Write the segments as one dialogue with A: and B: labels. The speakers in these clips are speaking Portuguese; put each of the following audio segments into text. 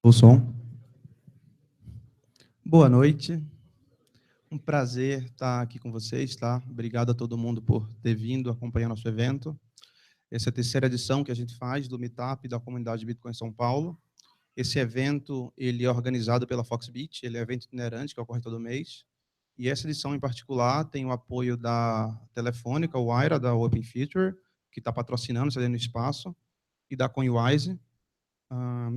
A: O som. Boa noite. Um prazer estar aqui com vocês, tá? Obrigado a todo mundo por ter vindo acompanhar nosso evento. Essa é a terceira edição que a gente faz do Meetup da comunidade Bitcoin São Paulo. Esse evento, ele é organizado pela Foxbit, ele é um evento itinerante que ocorre todo mês. E essa edição em particular tem o apoio da Telefônica, o Aira, da Open Future, que está patrocinando, cedendo espaço, e da CoinWise.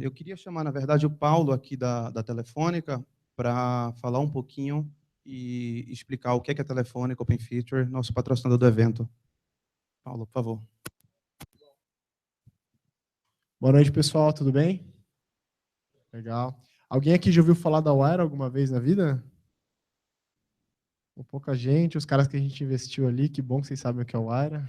A: Eu queria chamar, na verdade, o Paulo aqui da Telefônica para falar um pouquinho e explicar o que é a Telefônica Open Feature, nosso patrocinador do evento. Paulo, por favor.
B: Boa noite, pessoal. Tudo bem? Legal. Alguém aqui já ouviu falar da Wire alguma vez na vida? Pouca gente, os caras que a gente investiu ali, que bom que vocês sabem o que é o Wire.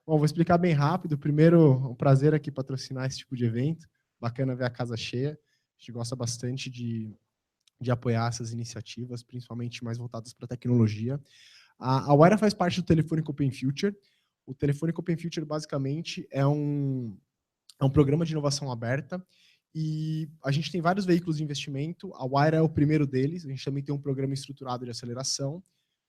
B: Bom, vou explicar bem rápido. Primeiro, um prazer aqui patrocinar esse tipo de evento. Bacana ver a casa cheia. A gente gosta bastante de apoiar essas iniciativas, principalmente mais voltadas para a tecnologia. A Wire faz parte do Telefônica Open Future. O Telefônica Open Future, basicamente, é um programa de inovação aberta e a gente tem vários veículos de investimento. A Wire é o primeiro deles. A gente também tem um programa estruturado de aceleração.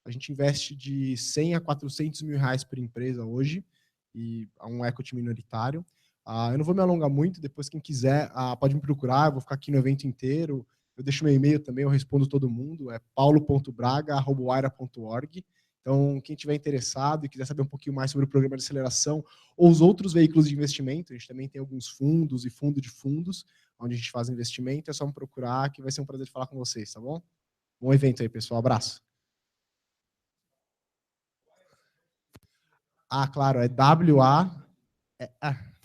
B: A gente investe de 100 a 400 mil reais por empresa hoje e é um equity minoritário. Eu não vou me alongar muito. Depois, quem quiser, pode me procurar. Eu vou ficar aqui no evento inteiro. Eu deixo meu e-mail também, eu respondo todo mundo. É paulo.braga@wire.org. Então, quem tiver interessado e quiser saber um pouquinho mais sobre o programa de aceleração ou os outros veículos de investimento, a gente também tem alguns fundos e fundo de fundos, onde a gente faz investimento, é só me procurar, que vai ser um prazer falar com vocês, tá bom? Bom evento aí, pessoal. Abraço. Claro, é WA...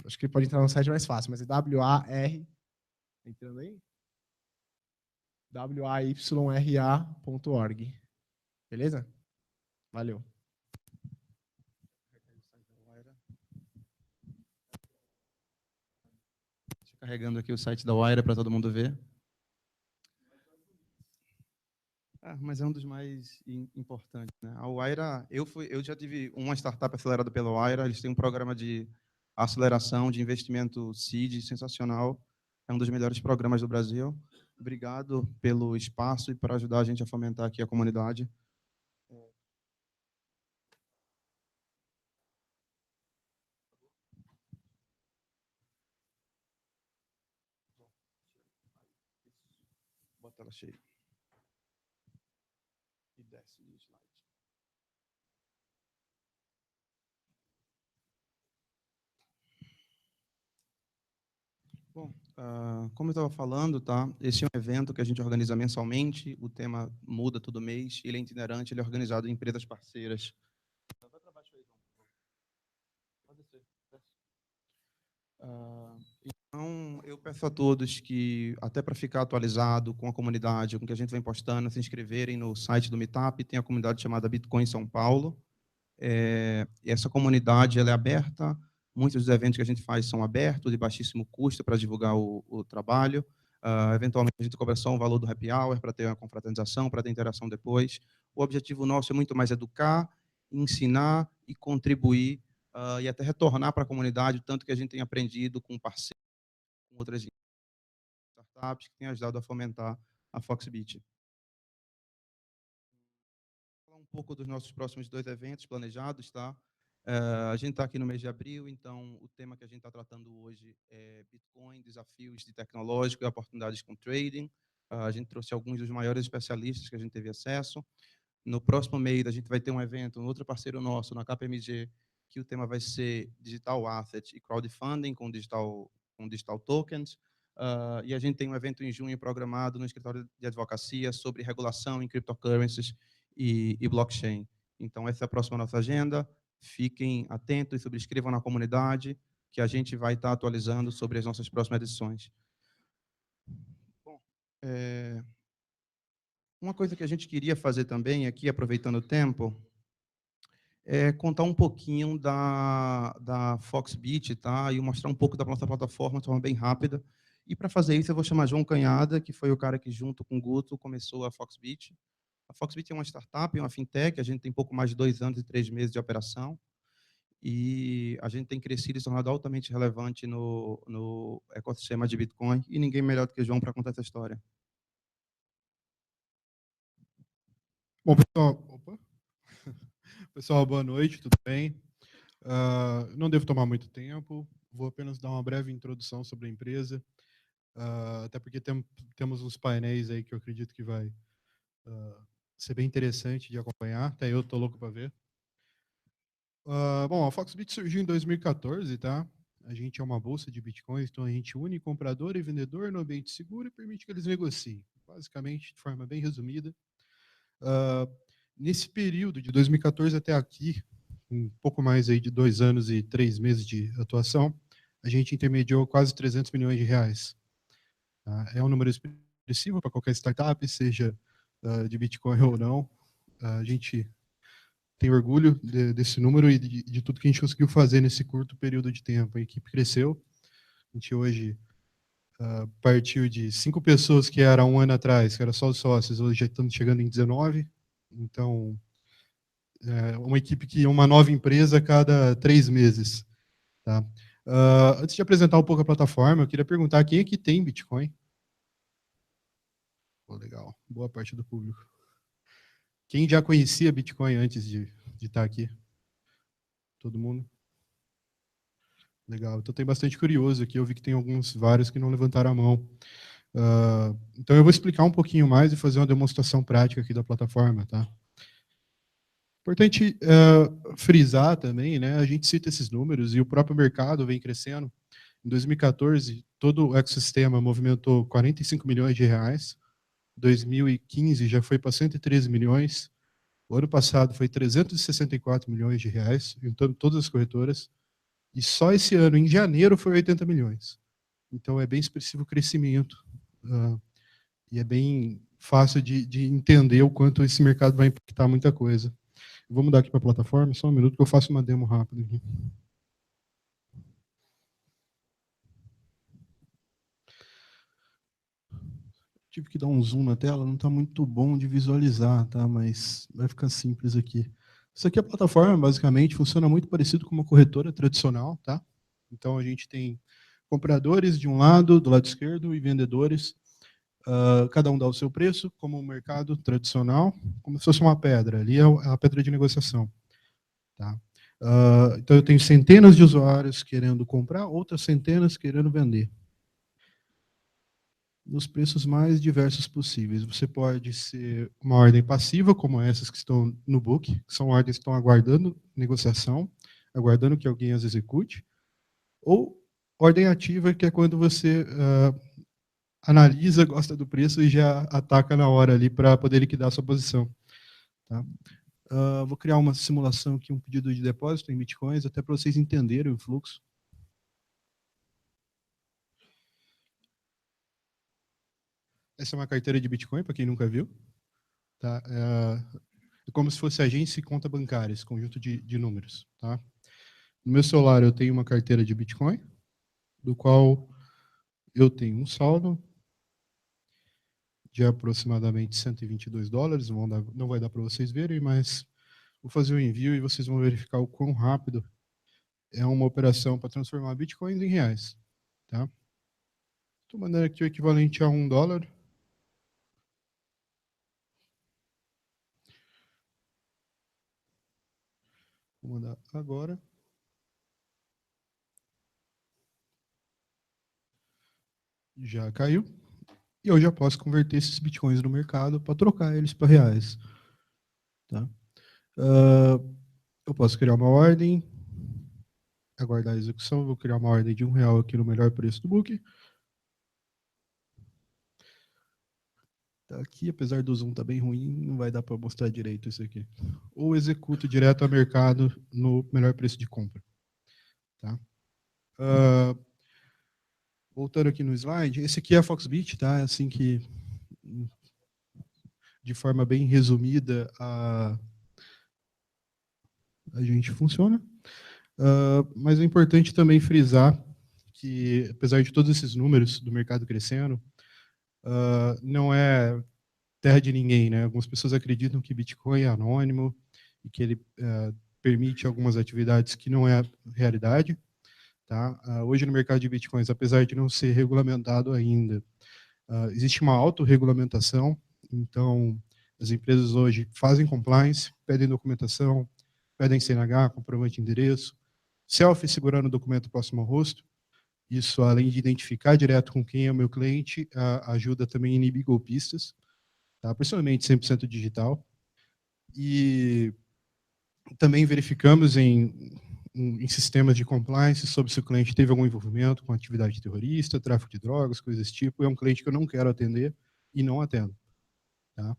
B: acho que pode entrar no site mais fácil, mas é WAR... Entrando aí? WAYRA.org. Beleza? Valeu.
A: Carregando aqui o site da Wire para todo mundo ver. Mas é um dos mais importantes, né? A Wire, eu já tive uma startup acelerada pela Wire, eles têm um programa de aceleração de investimento seed sensacional, é um dos melhores programas do Brasil. Obrigado pelo espaço e por ajudar a gente a fomentar aqui a comunidade. Bota ela cheia. E desce o slide. Bom, como eu estava falando, tá? Esse é um evento que a gente organiza mensalmente, o tema muda todo mês, ele é itinerante, ele é organizado em empresas parceiras. Vai para baixo aí, pode descer. Então, eu peço a todos que, até para ficar atualizado com a comunidade, com o que a gente vem postando, se inscreverem no site do Meetup, tem a comunidade chamada Bitcoin São Paulo. Essa comunidade ela é aberta, muitos dos eventos que a gente faz são abertos, de baixíssimo custo para divulgar o trabalho. Eventualmente, a gente cobra só um valor do happy hour para ter uma confraternização, para ter interação depois. O objetivo nosso é muito mais educar, ensinar e contribuir e até retornar para a comunidade o tanto que a gente tem aprendido com parceiros, com outras startups que têm ajudado a fomentar a Foxbit. Vou falar um pouco dos nossos próximos 2 eventos planejados, tá? A gente está aqui no mês de abril, então o tema que a gente está tratando hoje é Bitcoin, desafios de tecnológico e oportunidades com trading. A gente trouxe alguns dos maiores especialistas que a gente teve acesso. No próximo mês, a gente vai ter um evento, um outro parceiro nosso, na KPMG, que o tema vai ser Digital Asset e Crowdfunding com digital tokens. E a gente tem um evento em junho programado no escritório de advocacia sobre regulação em cryptocurrencies e blockchain. Então, essa é a próxima nossa agenda. Fiquem atentos, subscrevam na comunidade, que a gente vai estar atualizando sobre as nossas próximas edições. Bom, uma coisa que a gente queria fazer também aqui, aproveitando o tempo, é contar um pouquinho da Foxbit, tá? E mostrar um pouco da nossa plataforma de forma bem rápida. E para fazer isso, eu vou chamar João Canhada, que foi o cara que, junto com o Guto, começou a Foxbit. A Foxbit é uma startup, uma fintech, a gente tem pouco mais de 2 anos e 3 meses de operação. e a gente tem crescido e se tornado altamente relevante no ecossistema de Bitcoin, e ninguém melhor do que o João para contar essa história.
C: Bom, pessoal, pessoal, boa noite, tudo bem? Não devo tomar muito tempo, vou apenas dar uma breve introdução sobre a empresa, até porque temos uns painéis aí que eu acredito que vai ser bem interessante de acompanhar, até eu estou louco para ver. Bom, a Foxbit surgiu em 2014, tá? A gente é uma bolsa de bitcoins, então a gente une comprador e vendedor no ambiente seguro e permite que eles negociem. Basicamente, de forma bem resumida. Nesse período, de 2014 até aqui, um pouco mais aí de 2 anos e 3 meses de atuação, a gente intermediou quase 300 milhões de reais. Tá? É um número expressivo para qualquer startup, seja de Bitcoin ou não. A gente tem orgulho desse número e de tudo que a gente conseguiu fazer nesse curto período de tempo. A equipe cresceu. A gente hoje partiu de 5 pessoas que era 1 ano atrás, que era só os sócios, hoje já estamos chegando em 19. Então, uma equipe que é uma nova empresa a cada 3 meses. Tá? Antes de apresentar um pouco a plataforma, eu queria perguntar quem é que tem Bitcoin? Legal, boa parte do público. Quem já conhecia Bitcoin antes de estar aqui? Todo mundo? Legal, então tem bastante curioso aqui, eu vi que tem vários que não levantaram a mão. Então eu vou explicar um pouquinho mais e fazer uma demonstração prática aqui da plataforma, tá? Importante frisar também, né? A gente cita esses números e o próprio mercado vem crescendo. Em 2014, todo o ecossistema movimentou 45 milhões de reais. 2015 já foi para 113 milhões. O ano passado foi 364 milhões de reais, juntando todas as corretoras. E só esse ano, em janeiro, foi 80 milhões. Então é bem expressivo o crescimento. E é bem fácil de entender o quanto esse mercado vai impactar muita coisa. Vou mudar aqui para a plataforma, só um minuto que eu faço uma demo rápida aqui. Tive que dar um zoom na tela, não está muito bom de visualizar, tá? Mas vai ficar simples aqui. Isso aqui é a plataforma, basicamente, funciona muito parecido com uma corretora tradicional, tá? Então a gente tem compradores de um lado, do lado esquerdo, e vendedores. Cada um dá o seu preço, como um mercado tradicional, como se fosse uma pedra. Ali é a pedra de negociação. Tá? Então eu tenho centenas de usuários querendo comprar, outras centenas querendo vender. Nos preços mais diversos possíveis. Você pode ser uma ordem passiva, como essas que estão no book, que são ordens que estão aguardando negociação, aguardando que alguém as execute, ou ordem ativa, que é quando você analisa, gosta do preço e já ataca na hora ali para poder liquidar a sua posição. Tá? Vou criar uma simulação aqui, um pedido de depósito em bitcoins, até para vocês entenderem o fluxo. Essa é uma carteira de Bitcoin, para quem nunca viu. Tá? É como se fosse agência e conta bancária, esse conjunto de números. Tá? No meu celular eu tenho uma carteira de Bitcoin, do qual eu tenho um saldo de aproximadamente $122. Não vai dar para vocês verem, mas vou fazer o envio e vocês vão verificar o quão rápido é uma operação para transformar bitcoins em reais. Tá? Estou mandando aqui o equivalente a $1. Vou mandar agora. Já caiu. E eu já posso converter esses bitcoins no mercado para trocar eles para reais. Tá? Eu posso criar uma ordem, aguardar a execução, vou criar uma ordem de R$1 aqui no melhor preço do book. Tá aqui, apesar do zoom estar bem ruim, não vai dar para mostrar direito isso aqui. Ou executo direto ao mercado no melhor preço de compra. Tá? Voltando aqui no slide, esse aqui é a Foxbit, tá? Assim que, de forma bem resumida, a gente funciona. Mas é importante também frisar que, apesar de todos esses números do mercado crescendo, não é terra de ninguém, né? Algumas pessoas acreditam que Bitcoin é anônimo e que ele permite algumas atividades que não é realidade. Tá? Hoje, no mercado de bitcoins, apesar de não ser regulamentado ainda, existe uma autorregulamentação. Então, as empresas hoje fazem compliance, pedem documentação, pedem CNH, comprovante de endereço, selfie segurando o documento próximo ao rosto. Isso, além de identificar direto com quem é o meu cliente, ajuda também a inibir golpistas, tá? Principalmente 100% digital. E também verificamos em sistemas de compliance sobre se o cliente teve algum envolvimento com atividade terrorista, tráfico de drogas, coisas desse tipo. É um cliente que eu não quero atender e não atendo. Tá?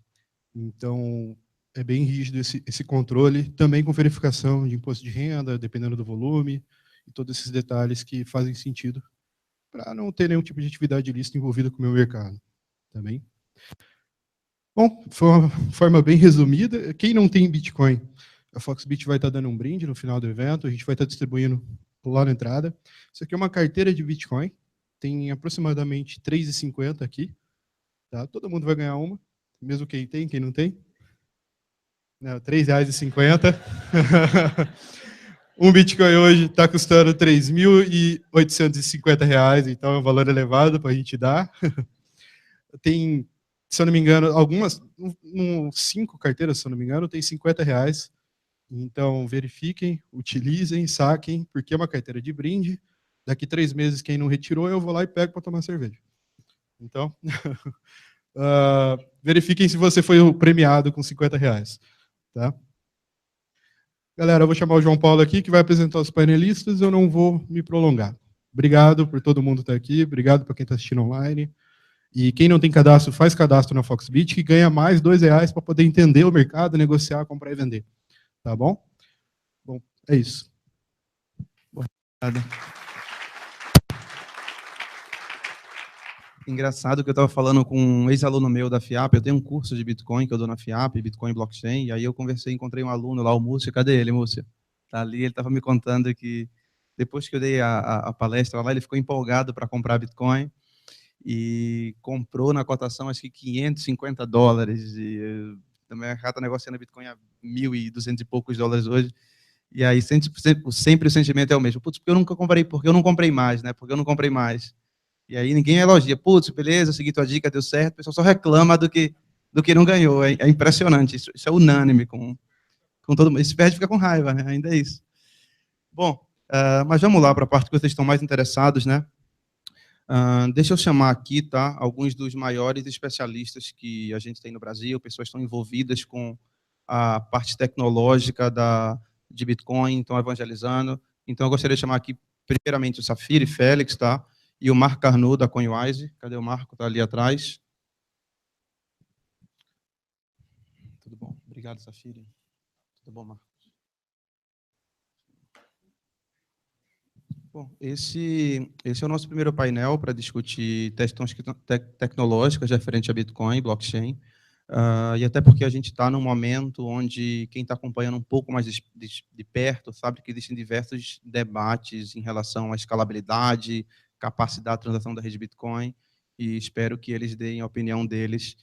C: Então, é bem rígido esse controle, também com verificação de imposto de renda, dependendo do volume, e todos esses detalhes que fazem sentido para não ter nenhum tipo de atividade ilícita envolvida com o meu mercado. Tá bem? Bom, foi uma forma bem resumida. Quem não tem Bitcoin, a Foxbit vai estar dando um brinde no final do evento, a gente vai estar distribuindo lá na entrada. Isso aqui é uma carteira de Bitcoin, tem aproximadamente 3,50 aqui. Tá? Todo mundo vai ganhar uma, mesmo quem tem, quem não tem. R$ 3,50. Um Bitcoin hoje está custando R$ 3.850, então é um valor elevado para a gente dar. Tem, se eu não me engano, algumas, 5 carteiras, se eu não me engano, tem R$50. Então, verifiquem, utilizem, saquem, porque é uma carteira de brinde. Daqui 3 meses, quem não retirou, eu vou lá e pego para tomar cerveja. Então, verifiquem se você foi o premiado com R$50. Tá? Galera, eu vou chamar o João Paulo aqui, que vai apresentar os painelistas, eu não vou me prolongar. Obrigado por todo mundo estar aqui, obrigado para quem está assistindo online. E quem não tem cadastro, faz cadastro na Foxbit, que ganha mais R$2 para poder entender o mercado, negociar, comprar e vender. Tá bom? Bom, é isso.
A: Obrigado. Engraçado que eu estava falando com um ex-aluno meu da FIAP, eu tenho um curso de Bitcoin que eu dou na FIAP, Bitcoin Blockchain, e aí eu conversei, encontrei um aluno lá, o Múcio, cadê ele, Múcio? Tá ali, ele estava me contando que depois que eu dei a palestra lá, ele ficou empolgado para comprar Bitcoin e comprou na cotação, acho que $550, e também a está negociando Bitcoin a 1.200 e poucos dólares hoje, e aí sempre o sentimento é o mesmo, putz, porque eu não comprei mais, né, porque eu não comprei mais. E aí ninguém elogia. Putz, beleza, segui tua dica, deu certo. O pessoal só reclama do que não ganhou. É impressionante. Isso é unânime com todo mundo. E se perde, fica com raiva, né? Ainda é isso. Bom, mas vamos lá para a parte que vocês estão mais interessados, né? Deixa eu chamar aqui, tá? Alguns dos maiores especialistas que a gente tem no Brasil, pessoas que estão envolvidas com a parte tecnológica de Bitcoin, estão evangelizando. Então, eu gostaria de chamar aqui, primeiramente, o Safiri Félix, tá? E o Marco Carnot, da Coinwise. Cadê o Marco? Está ali atrás. Tudo bom. Obrigado, Safiri. Tudo bom, Marco? Bom, esse é o nosso primeiro painel para discutir questões tecnológicas referente a Bitcoin, blockchain. E até porque a gente está num momento onde quem está acompanhando um pouco mais de perto sabe que existem diversos debates em relação à escalabilidade, capacidade de transação da rede Bitcoin, e espero que eles deem a opinião deles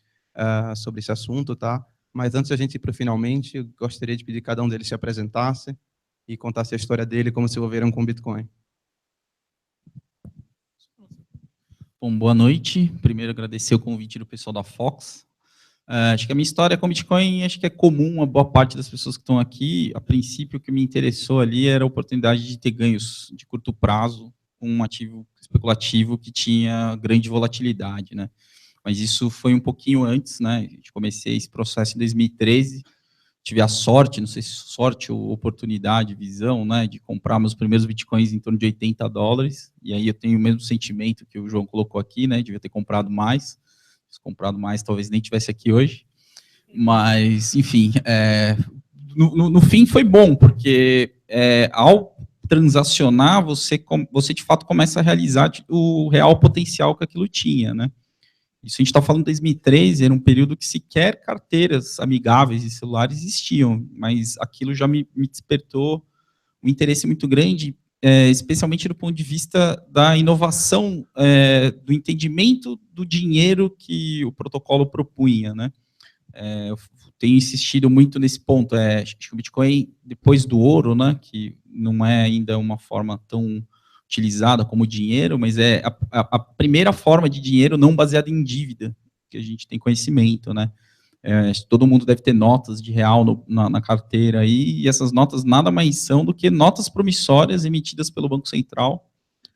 A: sobre esse assunto, tá? Mas antes de a gente ir para o finalmente, eu gostaria de pedir que cada um deles se apresentasse e contasse a história dele, como se envolveram com Bitcoin.
D: Bom, boa noite. Primeiro, agradecer o convite do pessoal da Fox. Acho que a minha história com Bitcoin, acho que é comum a boa parte das pessoas que estão aqui. A princípio, o que me interessou ali era a oportunidade de ter ganhos de curto prazo com um ativo especulativo que tinha grande volatilidade, né? Mas isso foi um pouquinho antes, né? Comecei esse processo em 2013, tive a sorte, não sei se sorte ou oportunidade, visão, né, de comprar meus primeiros Bitcoins em torno de $80, e aí eu tenho o mesmo sentimento que o João colocou aqui, né, devia ter comprado mais, se comprado mais talvez nem tivesse aqui hoje, mas, enfim, no fim foi bom, porque ao transacionar, você de fato começa a realizar o real potencial que aquilo tinha, né. Isso a gente está falando de 2013, era um período que sequer carteiras amigáveis de celular existiam, mas aquilo já me despertou um interesse muito grande, especialmente do ponto de vista da inovação, do entendimento do dinheiro que o protocolo propunha, né? Eu tenho insistido muito nesse ponto. Acho que o Bitcoin, depois do ouro, né, que não é ainda uma forma tão utilizada como dinheiro, mas é a primeira forma de dinheiro não baseada em dívida, que a gente tem conhecimento, né? Todo mundo deve ter notas de real na carteira aí, e essas notas nada mais são do que notas promissórias emitidas pelo Banco Central,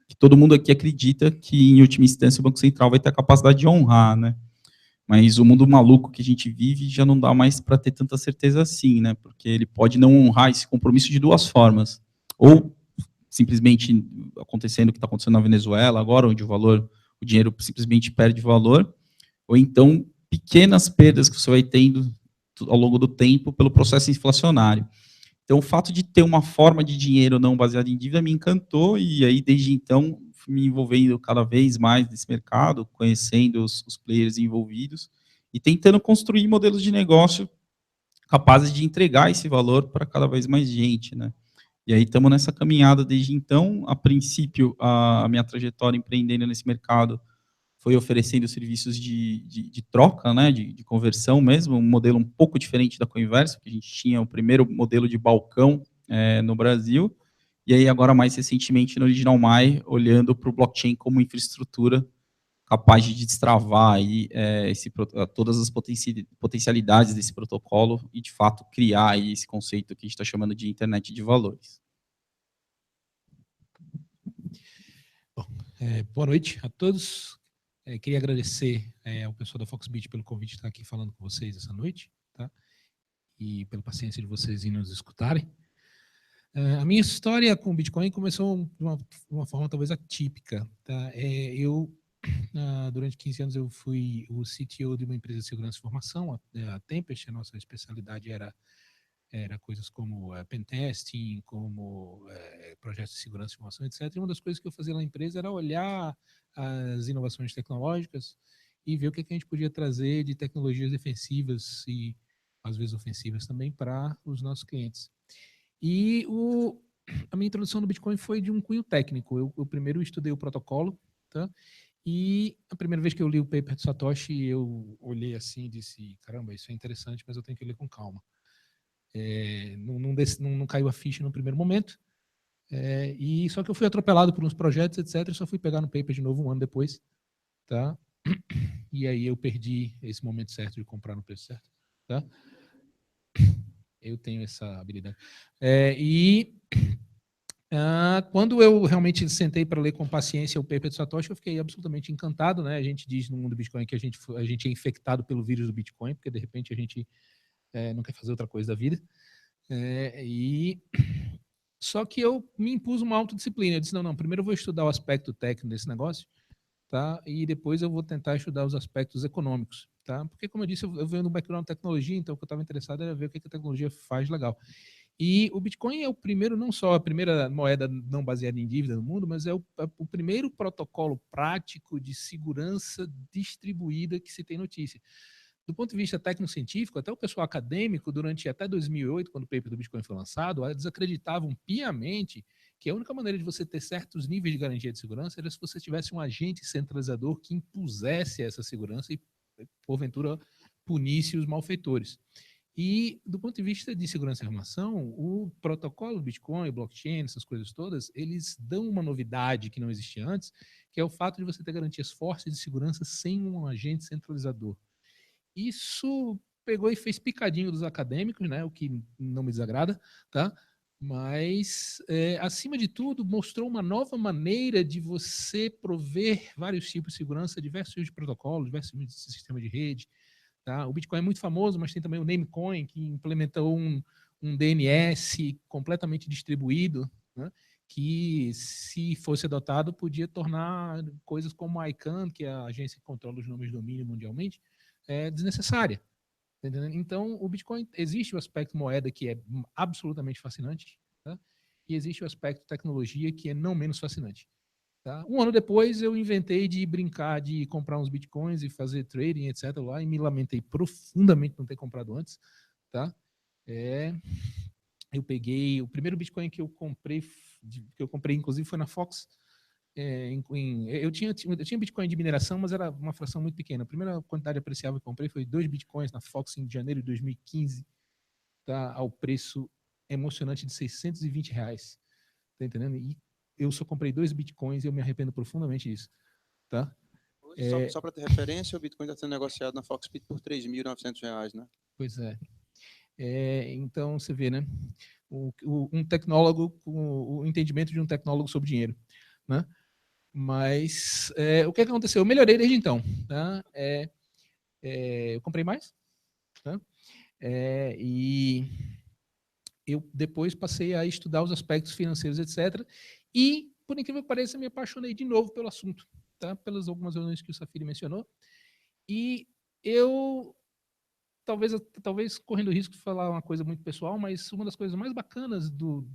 D: que todo mundo aqui acredita que, em última instância, o Banco Central vai ter a capacidade de honrar, né? Mas o mundo maluco que a gente vive já não dá mais para ter tanta certeza assim, né? Porque ele pode não honrar esse compromisso de duas formas. Ou simplesmente acontecendo o que está acontecendo na Venezuela agora, onde o dinheiro simplesmente perde valor, ou então pequenas perdas que você vai tendo ao longo do tempo pelo processo inflacionário. Então, o fato de ter uma forma de dinheiro não baseada em dívida me encantou, e aí, desde então, fui me envolvendo cada vez mais nesse mercado, conhecendo os players envolvidos, e tentando construir modelos de negócio capazes de entregar esse valor para cada vez mais gente, né? E aí estamos nessa caminhada desde então. A princípio, a minha trajetória empreendendo nesse mercado foi oferecendo serviços de troca, né, de conversão mesmo, um modelo um pouco diferente da Coinverse, porque a gente tinha o primeiro modelo de balcão no Brasil, e aí agora mais recentemente no Original My, olhando para o blockchain como infraestrutura capaz de destravar aí, todas as potencialidades desse protocolo e, de fato, criar aí esse conceito que a gente está chamando de internet de valores.
E: Bom, boa noite a todos. Queria agradecer ao pessoal da Foxbit pelo convite de estar aqui falando com vocês essa noite, tá? E pela paciência de vocês em nos escutarem. A minha história com o Bitcoin começou de uma forma talvez atípica, tá? Durante 15 anos eu fui o CTO de uma empresa de segurança e informação, a Tempest. A nossa especialidade era coisas como pentesting, como projetos de segurança e informação, etc. E uma das coisas que eu fazia na empresa era olhar as inovações tecnológicas e ver o que a gente podia trazer de tecnologias defensivas e, às vezes, ofensivas também para os nossos clientes. E a minha introdução no Bitcoin foi de um cunho técnico. Eu primeiro estudei o protocolo, tá? E a primeira vez que eu li o paper do Satoshi, eu olhei assim e disse, caramba, isso é interessante, mas eu tenho que ler com calma. Não caiu a ficha no primeiro momento, e só que eu fui atropelado por uns projetos, etc., e só fui pegar no paper de novo um ano depois, tá? E aí eu perdi esse momento certo de comprar no preço certo, tá? Eu tenho essa habilidade. Quando eu realmente sentei para ler com paciência o paper do Satoshi, eu fiquei absolutamente encantado, né? A gente diz no mundo do Bitcoin que a gente é infectado pelo vírus do Bitcoin, porque de repente a gente não quer fazer outra coisa da vida. Só que eu me impus uma autodisciplina. Eu disse, não, primeiro eu vou estudar o aspecto técnico desse negócio, tá? E depois eu vou tentar estudar os aspectos econômicos, tá? Porque, como eu disse, eu venho do background de tecnologia, então o que eu estava interessado era ver o que a tecnologia faz legal. E o Bitcoin é o primeiro, não só a primeira moeda não baseada em dívida no mundo, mas é o primeiro protocolo prático de segurança distribuída que se tem notícia. Do ponto de vista técnico-científico, até o pessoal acadêmico, durante até 2008, quando o paper do Bitcoin foi lançado, eles acreditavam piamente que a única maneira de você ter certos níveis de garantia de segurança era se você tivesse um agente centralizador que impusesse essa segurança e, porventura, punisse os malfeitores. E, do ponto de vista de segurança e informação, o protocolo Bitcoin, blockchain, essas coisas todas, eles dão uma novidade que não existia antes, que é o fato de você ter garantias fortes de segurança sem um agente centralizador. Isso pegou e fez picadinho dos acadêmicos, né? O que não me desagrada, tá? Mas, acima de tudo, mostrou uma nova maneira de você prover vários tipos de segurança, diversos tipos de protocolos, diversos tipos de sistema de rede. Tá? O Bitcoin é muito famoso, mas tem também o Namecoin, que implementou um DNS completamente distribuído, né? Que, se fosse adotado, podia tornar coisas como a ICANN, que é a agência que controla os nomes de domínio mundialmente, desnecessária. Entendeu? Então, o Bitcoin, existe o aspecto moeda, que é absolutamente fascinante, tá? E existe o aspecto tecnologia, que é não menos fascinante. Tá? Um ano depois, eu inventei de brincar de comprar uns bitcoins e fazer trading, etc. lá, e me lamentei profundamente não ter comprado antes. Tá? Eu peguei o primeiro bitcoin que eu comprei inclusive foi na Fox. eu tinha Bitcoin de mineração, mas era uma fração muito pequena. A primeira quantidade apreciável que eu comprei foi 2 Bitcoins na Fox em janeiro de 2015, tá, ao preço emocionante de R$620. Tá entendendo? E eu só comprei 2 Bitcoins e eu me arrependo profundamente disso. Tá?
A: Só para ter referência, o Bitcoin está sendo negociado na Foxbit por R$3.900, né?
E: Pois é. Então, você vê, né? Um tecnólogo, o entendimento de um tecnólogo sobre dinheiro, né? Mas o que aconteceu? Eu melhorei desde então, tá? Eu comprei mais, tá? E eu depois passei a estudar os aspectos financeiros, etc. E, por incrível que pareça, me apaixonei de novo pelo assunto, tá? Pelas algumas reuniões que o Safiri mencionou. E eu, talvez correndo o risco de falar uma coisa muito pessoal, mas uma das coisas mais bacanas do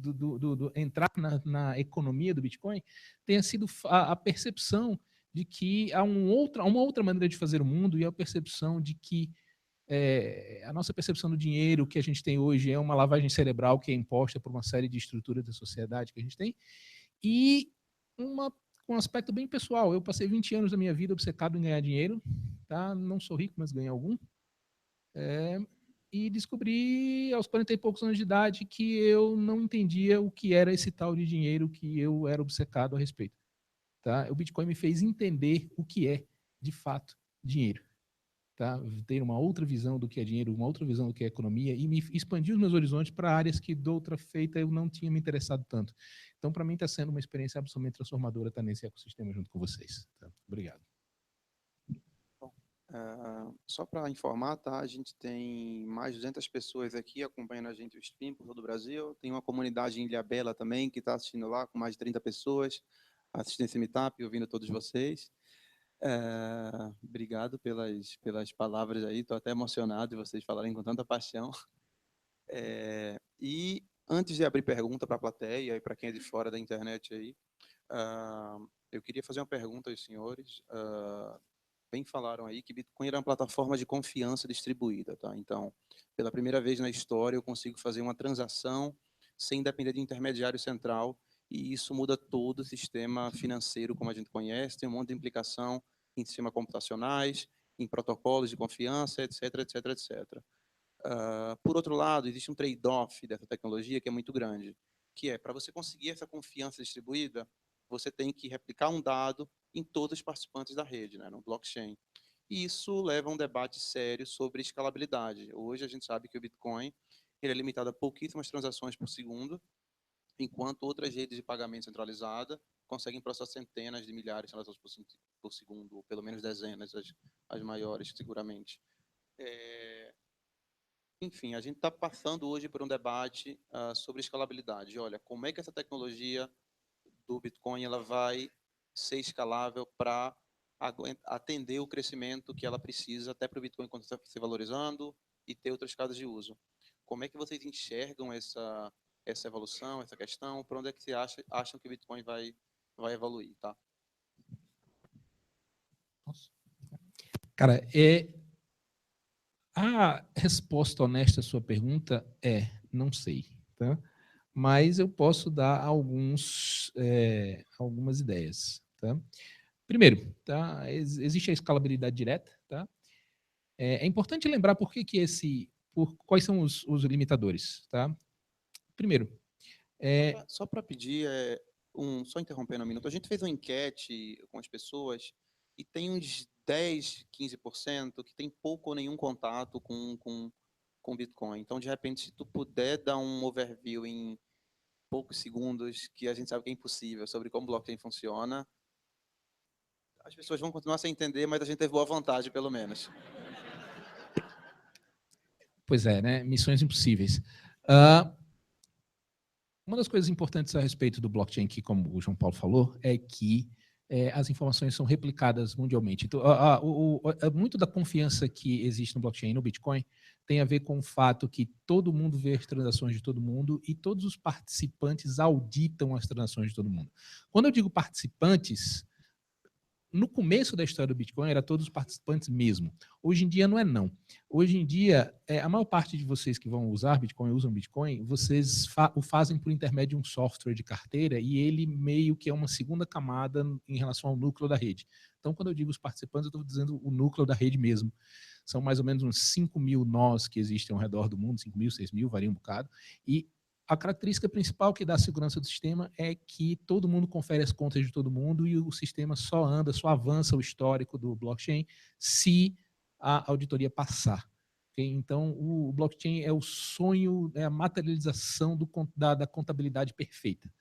E: entrar na economia do Bitcoin tenha sido a percepção de que há uma outra maneira de fazer o mundo, e a percepção de que a nossa percepção do dinheiro que a gente tem hoje é uma lavagem cerebral que é imposta por uma série de estruturas da sociedade que a gente tem, e um aspecto bem pessoal. Eu passei 20 anos da minha vida obcecado em ganhar dinheiro, tá? Não sou rico, mas ganhei algum. E descobri aos 40 e poucos anos de idade que eu não entendia o que era esse tal de dinheiro que eu era obcecado a respeito. Tá? O Bitcoin me fez entender o que é, de fato, dinheiro. Tá? Ter uma outra visão do que é dinheiro, uma outra visão do que é economia, e me expandir os meus horizontes para áreas que, de outra feita, eu não tinha me interessado tanto. Então, para mim, está sendo uma experiência absolutamente transformadora estar nesse ecossistema junto com vocês. Tá? Obrigado.
A: Só para informar, tá? A gente tem mais de 200 pessoas aqui acompanhando a gente o stream por todo o Brasil. Tem uma comunidade em Ilhabela também que está assistindo lá, com mais de 30 pessoas assistindo esse meetup, ouvindo todos vocês. Obrigado pelas palavras aí, estou até emocionado de vocês falarem com tanta paixão. E antes de abrir pergunta para a plateia e para quem é de fora da internet aí, eu queria fazer uma pergunta aos senhores. Bem falaram aí que Bitcoin era uma plataforma de confiança distribuída, tá? Então, pela primeira vez na história, eu consigo fazer uma transação sem depender de intermediário central, e isso muda todo o sistema financeiro como a gente conhece, tem um monte de implicação em sistemas computacionais, em protocolos de confiança, etc, etc, etc. Por outro lado, existe um trade-off dessa tecnologia que é muito grande, que é, para você conseguir essa confiança distribuída, você tem que replicar um dado em todos os participantes da rede, né, no blockchain. E isso leva a um debate sério sobre escalabilidade. Hoje a gente sabe que o Bitcoin ele é limitado a pouquíssimas transações por segundo, enquanto outras redes de pagamento centralizada conseguem processar centenas de milhares de transações por segundo, ou pelo menos dezenas, as maiores, seguramente. Enfim, a gente está passando hoje por um debate sobre escalabilidade. Olha, como é que essa tecnologia do Bitcoin ela vai ser escalável para atender o crescimento que ela precisa até para o Bitcoin continuar se valorizando e ter outras casas de uso. Como é que vocês enxergam essa evolução, essa questão? Para onde é que vocês acham que o Bitcoin vai evoluir, tá?
E: Cara, a resposta honesta à sua pergunta é não sei, tá? Mas eu posso dar algumas ideias, tá? Primeiro, tá? Existe a escalabilidade direta, tá? É importante lembrar quais são os limitadores, tá? Primeiro,
A: só para pedir, só interrompendo um minuto, a gente fez uma enquete com as pessoas e tem uns 10, 15% que tem pouco ou nenhum contato com Bitcoin. Então, de repente, se tu puder dar um overview em poucos segundos, que a gente sabe que é impossível, sobre como o blockchain funciona, as pessoas vão continuar sem entender, mas a gente teve boa vantagem, pelo menos.
E: Pois é, né? Missões impossíveis. Uma das coisas importantes a respeito do blockchain, que, como o João Paulo falou, é que as informações são replicadas mundialmente. Então, muito da confiança que existe no blockchain e no Bitcoin tem a ver com o fato que todo mundo vê as transações de todo mundo e todos os participantes auditam as transações de todo mundo. Quando eu digo participantes, no começo da história do Bitcoin, era todos os participantes mesmo. Hoje em dia não é não. Hoje em dia, a maior parte de vocês que vão usar Bitcoin, usam Bitcoin, vocês o fazem por intermédio de um software de carteira e ele meio que é uma segunda camada em relação ao núcleo da rede. Então, quando eu digo os participantes, eu estou dizendo o núcleo da rede mesmo. São mais ou menos uns 5 mil nós que existem ao redor do mundo, 5 mil, 6 mil, varia um bocado. E a característica principal que dá a segurança do sistema é que todo mundo confere as contas de todo mundo e o sistema só anda, só avança o histórico do blockchain se a auditoria passar. Okay? Então, o blockchain é o sonho, é a materialização da contabilidade perfeita.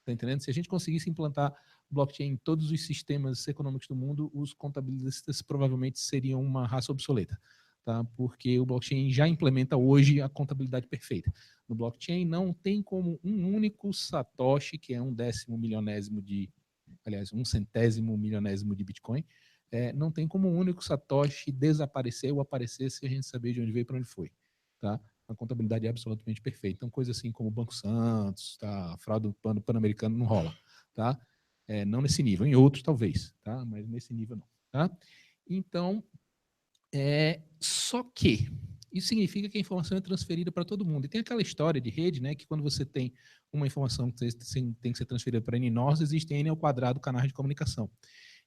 E: Tá entendendo? Se a gente conseguisse implantar blockchain em todos os sistemas econômicos do mundo, os contabilistas provavelmente seriam uma raça obsoleta. Tá? Porque o blockchain já implementa hoje a contabilidade perfeita. No blockchain não tem como um único satoshi, que é 1/10 milionésimo aliás, 1/100º milionésimo de Bitcoin, não tem como um único satoshi desaparecer ou aparecer sem a gente saber de onde veio e para onde foi. Tá? A contabilidade é absolutamente perfeita. Então, coisa assim como o Banco Santos, tá? A fraude do Pan-Americano não rola. Tá? Não nesse nível, em outros talvez, tá? Mas nesse nível não. Tá? Então, só que isso significa que a informação é transferida para todo mundo. E tem aquela história de rede, né, que quando você tem uma informação que tem que ser transferida para N nós, existem N ao quadrado canais de comunicação.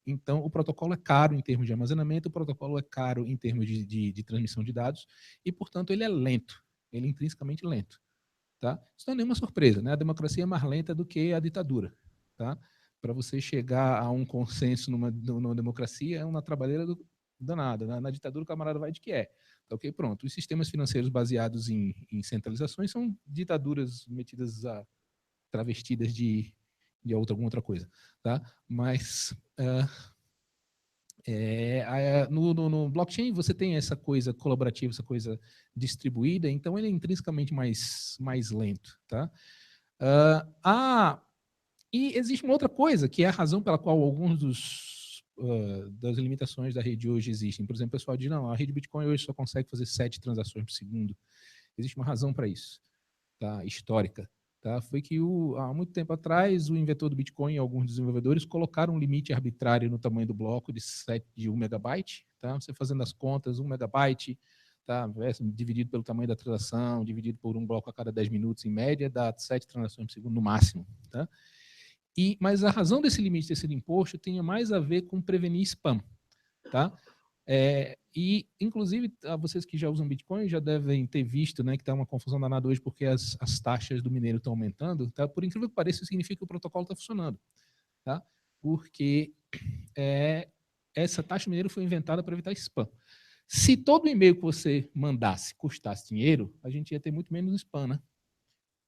E: Então, o protocolo é caro em termos de armazenamento, o protocolo é caro em termos de transmissão de dados, e, portanto, ele é lento. Ele é intrinsecamente lento. Tá? Isso não é nenhuma surpresa. Né? A democracia é mais lenta do que a ditadura. Tá? Para você chegar a um consenso numa democracia, é uma trabalheira danada. Na ditadura, o camarada vai de que é. Ok, pronto. Os sistemas financeiros baseados em centralizações são ditaduras metidas travestidas de alguma outra coisa. Tá? Mas no blockchain você tem essa coisa colaborativa, essa coisa distribuída, então ele é intrinsecamente mais lento. Tá? E existe uma outra coisa, que é a razão pela qual alguns das limitações da rede hoje existem. Por exemplo, o pessoal diz, não, a rede Bitcoin hoje só consegue fazer 7 transações por segundo. Existe uma razão para isso, tá? Histórica. Tá? Foi que há muito tempo atrás o inventor do Bitcoin e alguns desenvolvedores colocaram um limite arbitrário no tamanho do bloco de 1 megabyte. Tá? Você fazendo as contas, 1 megabyte, tá? Dividido pelo tamanho da transação, dividido por um bloco a cada 10 minutos em média, dá 7 transações por segundo no máximo. Tá? Mas a razão desse limite ter sido imposto tem mais a ver com prevenir spam. Tá? E, inclusive, vocês que já usam Bitcoin já devem ter visto, né, que está uma confusão danada hoje porque as taxas do mineiro estão aumentando. Tá? Por incrível que pareça, isso significa que o protocolo está funcionando. Tá? Porque essa taxa do mineiro foi inventada para evitar spam. Se todo e-mail que você mandasse custasse dinheiro, a gente ia ter muito menos spam, né?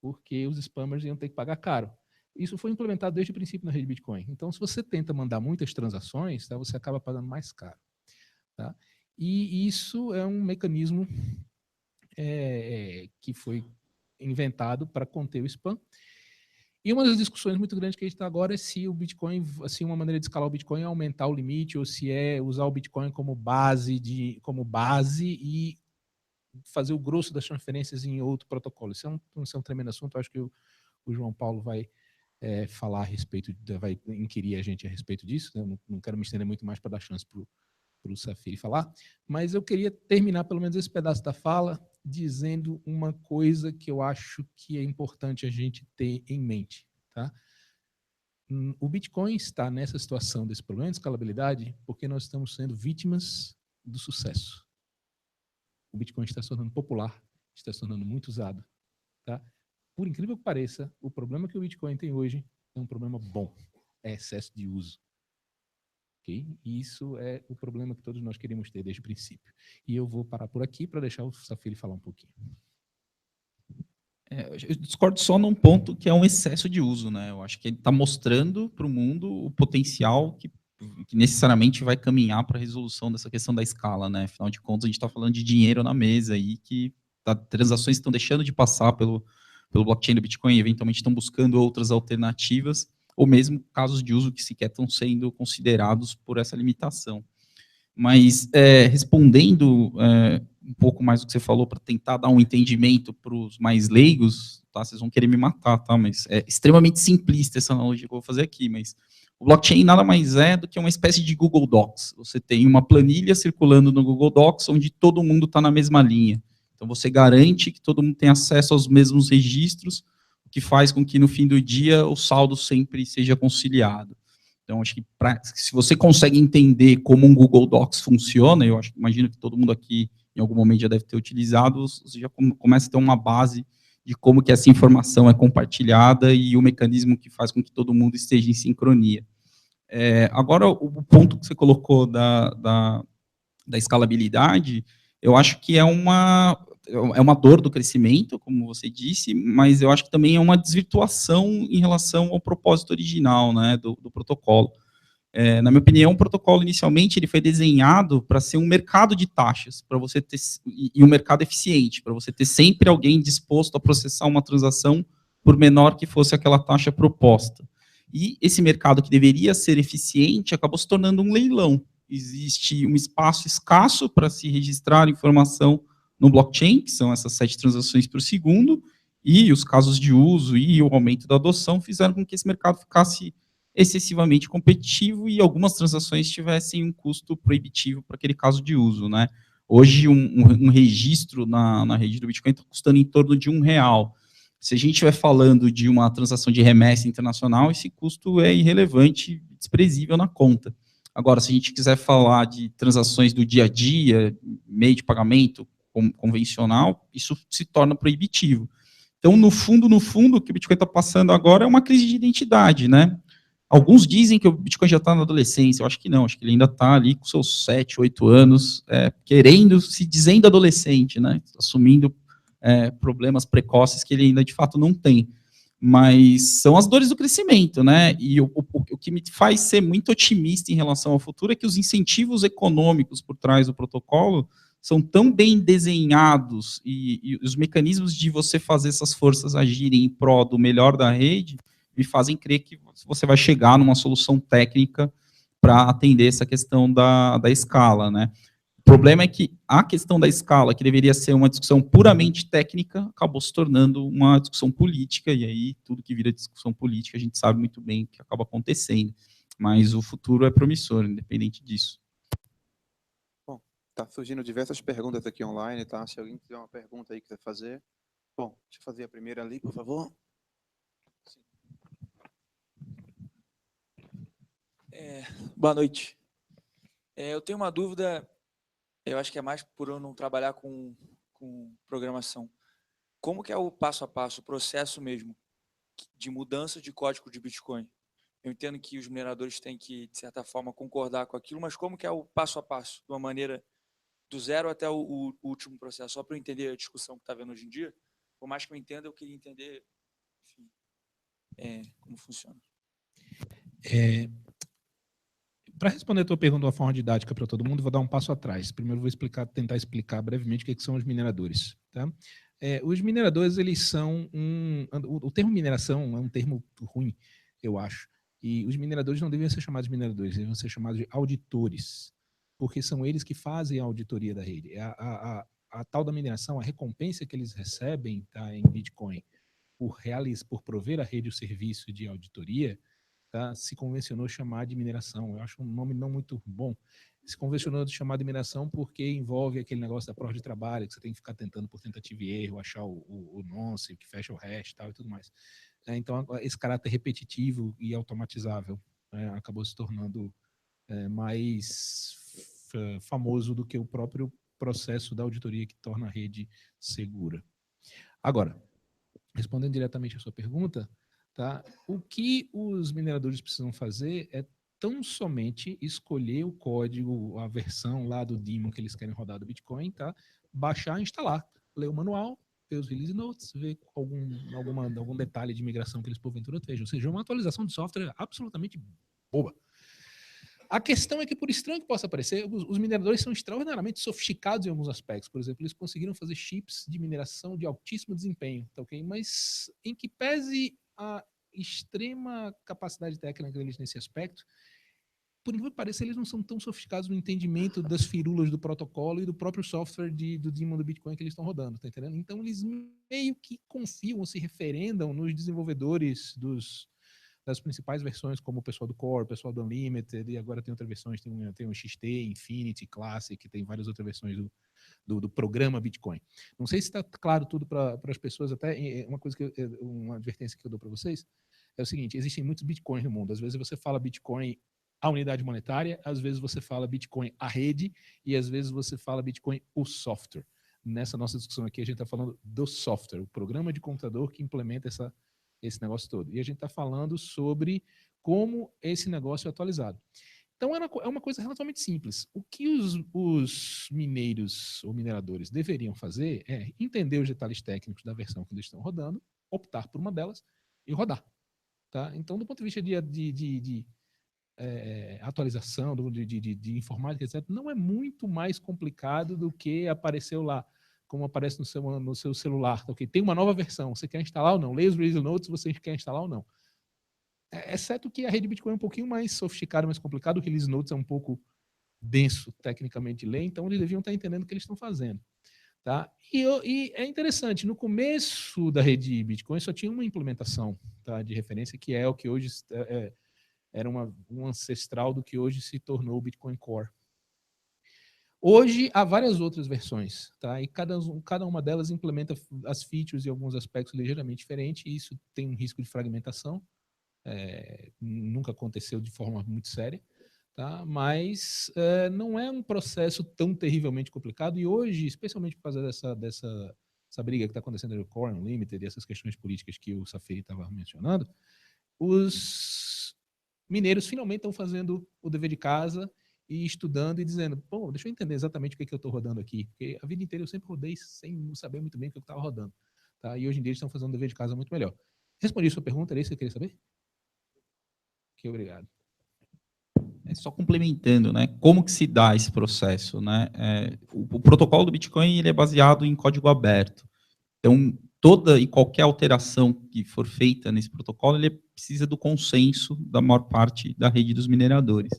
E: Porque os spammers iam ter que pagar caro. Isso foi implementado desde o princípio na rede Bitcoin. Então, se você tenta mandar muitas transações, tá, você acaba pagando mais caro. Tá? E isso é um mecanismo que foi inventado para conter o spam. E uma das discussões muito grandes que a gente está agora é se o Bitcoin, assim, uma maneira de escalar o Bitcoin é aumentar o limite ou se é usar o Bitcoin como base e fazer o grosso das transferências em outro protocolo. Isso é um tremendo assunto. Eu acho que o João Paulo vai falar a respeito, vai inquirir a gente a respeito disso. Né? Não quero me estender muito mais para dar chance para o Safiri falar, mas eu queria terminar pelo menos esse pedaço da fala dizendo uma coisa que eu acho que é importante a gente ter em mente. Tá? O Bitcoin está nessa situação desse problema de escalabilidade porque nós estamos sendo vítimas do sucesso. O Bitcoin está se tornando popular, está se tornando muito usado. Tá? Por incrível que pareça, o problema que o Bitcoin tem hoje é um problema bom, é excesso de uso. Okay? E isso é o problema que todos nós queremos ter desde o princípio. E eu vou parar por aqui para deixar o Safiri falar um pouquinho.
D: Eu discordo só num ponto que é um excesso de uso, né? Eu acho que ele está mostrando para o mundo o potencial que necessariamente vai caminhar para a resolução dessa questão da escala, né? Afinal de contas, a gente está falando de dinheiro na mesa aí, que transações estão deixando de passar pelo blockchain do Bitcoin e eventualmente estão buscando outras alternativas, ou mesmo casos de uso que sequer estão sendo considerados por essa limitação. Mas, respondendo um pouco mais do que você falou, para tentar dar um entendimento para os mais leigos, tá? Vocês vão querer me matar, tá? Mas é extremamente simplista essa analogia que eu vou fazer aqui, mas O blockchain nada mais é do que uma espécie de Google Docs. Você tem uma planilha circulando no Google Docs onde todo mundo está na mesma linha. Então, você garante que todo mundo tem acesso aos mesmos registros, o que faz com que, no fim do dia, o saldo sempre seja conciliado. Então, acho que se você consegue entender como um Google Docs funciona, imagino que todo mundo aqui, em algum momento, já deve ter utilizado, você já começa a ter uma base de como que essa informação é compartilhada e o mecanismo que faz com que todo mundo esteja em sincronia. Agora, o ponto que você colocou da escalabilidade, eu acho que é uma dor do crescimento, como você disse, mas eu acho que também é uma desvirtuação em relação ao propósito original, né, do protocolo. Na minha opinião, o protocolo, inicialmente, ele foi desenhado para ser um mercado de taxas, para você ter, e um mercado eficiente, para você ter sempre alguém disposto a processar uma transação, por menor que fosse aquela taxa proposta. E esse mercado que deveria ser eficiente acabou se tornando um leilão. Existe um espaço escasso para se registrar informação no blockchain, que são essas 7 transações por segundo, e os casos de uso e o aumento da adoção fizeram com que esse mercado ficasse excessivamente competitivo e algumas transações tivessem um custo proibitivo para aquele caso de uso, né? Hoje, um registro na rede do Bitcoin está custando em torno de R$1. Se a gente estiver falando de uma transação de remessa internacional, esse custo é irrelevante, desprezível na conta. Agora, se a gente quiser falar de transações do dia a dia, meio de pagamento convencional, isso se torna proibitivo. Então, no fundo, o que o Bitcoin está passando agora é uma crise de identidade, né? Alguns dizem que o Bitcoin já está na adolescência, eu acho que não, acho que ele ainda está ali com seus 7, 8 anos, se dizendo adolescente, né? Assumindo problemas precoces que ele ainda de fato não tem. Mas são as dores do crescimento, né? E o que me faz ser muito otimista em relação ao futuro é que os incentivos econômicos por trás do protocolo são tão bem desenhados e os mecanismos de você fazer essas forças agirem em prol do melhor da rede me fazem crer que você vai chegar numa solução técnica para atender essa questão da escala, né? O problema é que a questão da escala, que deveria ser uma discussão puramente técnica, acabou se tornando uma discussão política, e aí tudo que vira discussão política a gente sabe muito bem o que acaba acontecendo. Mas o futuro é promissor, independente disso.
A: Bom, está surgindo diversas perguntas aqui online, tá? Se alguém tiver uma pergunta aí que quiser fazer. Bom, deixa eu fazer a primeira ali, por favor.
F: Boa noite. Eu tenho uma dúvida, eu acho que é mais por eu não trabalhar com programação. Como que é o passo a passo, o processo mesmo de mudança de código de Bitcoin? Eu entendo que os mineradores têm que, de certa forma, concordar com aquilo, mas como que é o passo a passo, de uma maneira do zero até o último processo? Só para eu entender a discussão que está havendo hoje em dia, por mais que eu entenda, eu queria entender, enfim, como funciona.
E: Para responder a tua pergunta de uma forma didática para todo mundo, vou dar um passo atrás. Primeiro vou tentar explicar brevemente o que são os mineradores. Tá? Os mineradores, eles são o termo mineração é um termo ruim, eu acho. E os mineradores não deveriam ser chamados de mineradores, deveriam ser chamados de auditores, porque são eles que fazem a auditoria da rede. A tal da mineração, a recompensa que eles recebem, tá, em Bitcoin por prover à rede o serviço de auditoria, tá, se convencionou chamar de mineração. Eu acho um nome não muito bom. Se convencionou de chamar de mineração porque envolve aquele negócio da prova de trabalho, que você tem que ficar tentando por tentativa e erro, achar o nonce, que fecha o hash e tudo mais. Então, esse caráter repetitivo e automatizável acabou se tornando mais famoso do que o próprio processo da auditoria que torna a rede segura. Agora, respondendo diretamente à sua pergunta, tá? O que os mineradores precisam fazer é tão somente escolher o código, a versão lá do daemon que eles querem rodar do Bitcoin, tá? Baixar e instalar, ler o manual, ver os release notes, ver algum detalhe de migração que eles porventura vejam. Ou seja, uma atualização de software absolutamente boba. A questão é que, por estranho que possa parecer, os mineradores são extraordinariamente sofisticados em alguns aspectos. Por exemplo, eles conseguiram fazer chips de mineração de altíssimo desempenho, tá ok? Mas em que pese a extrema capacidade técnica deles nesse aspecto, por incrível que pareça, eles não são tão sofisticados no entendimento das firulas do protocolo e do próprio software do daemon do Bitcoin que eles estão rodando, tá entendendo? Então, eles meio que confiam ou se referendam nos desenvolvedores das principais versões, como o pessoal do Core, o pessoal do Unlimited, e agora tem outras versões, tem o XT, Infinity, Classic, tem várias outras versões do programa Bitcoin. Não sei se está claro tudo para as pessoas, até uma advertência que eu dou para vocês é o seguinte: existem muitos Bitcoins no mundo. Às vezes você fala Bitcoin a unidade monetária, às vezes você fala Bitcoin a rede, e às vezes você fala Bitcoin o software. Nessa nossa discussão aqui, a gente está falando do software, o programa de computador que implementa esse negócio todo. E a gente está falando sobre como esse negócio é atualizado. Então, é uma coisa relativamente simples. O que os mineiros ou mineradores deveriam fazer é entender os detalhes técnicos da versão que eles estão rodando, optar por uma delas e rodar. Tá? Então, do ponto de vista de atualização, de informática, etc., não é muito mais complicado do que apareceu lá, como aparece no seu celular. Tá, okay? Tem uma nova versão, você quer instalar ou não? Leia os release notes, você quer instalar ou não. Exceto que a rede Bitcoin é um pouquinho mais sofisticada, mais complicada, o release notes é um pouco denso, tecnicamente, de ler, então eles deviam estar entendendo o que eles estão fazendo. Tá? E é interessante, no começo da rede Bitcoin só tinha uma implementação, tá, de referência, que é o que hoje era um ancestral do que hoje se tornou o Bitcoin Core. Hoje há várias outras versões, tá? E cada uma delas implementa as features e alguns aspectos ligeiramente diferentes, e isso tem um risco de fragmentação. Nunca aconteceu de forma muito séria, tá? Mas não é um processo tão terrivelmente complicado, e hoje, especialmente por causa dessa briga que está acontecendo entre o Core Unlimited e essas questões políticas que o Safiri estava mencionando, os mineiros finalmente estão fazendo o dever de casa e estudando e dizendo, pô, deixa eu entender exatamente o que eu estou rodando aqui, porque a vida inteira eu sempre rodei sem saber muito bem o que eu estava rodando, tá? E hoje em dia eles estão fazendo o dever de casa muito melhor. Respondi a sua pergunta, era isso que você queria saber? Ok, obrigado.
D: Só complementando, né? Como que se dá esse processo, né? O protocolo do Bitcoin ele é baseado em código aberto. Então, toda e qualquer alteração que for feita nesse protocolo, ele precisa do consenso da maior parte da rede dos mineradores.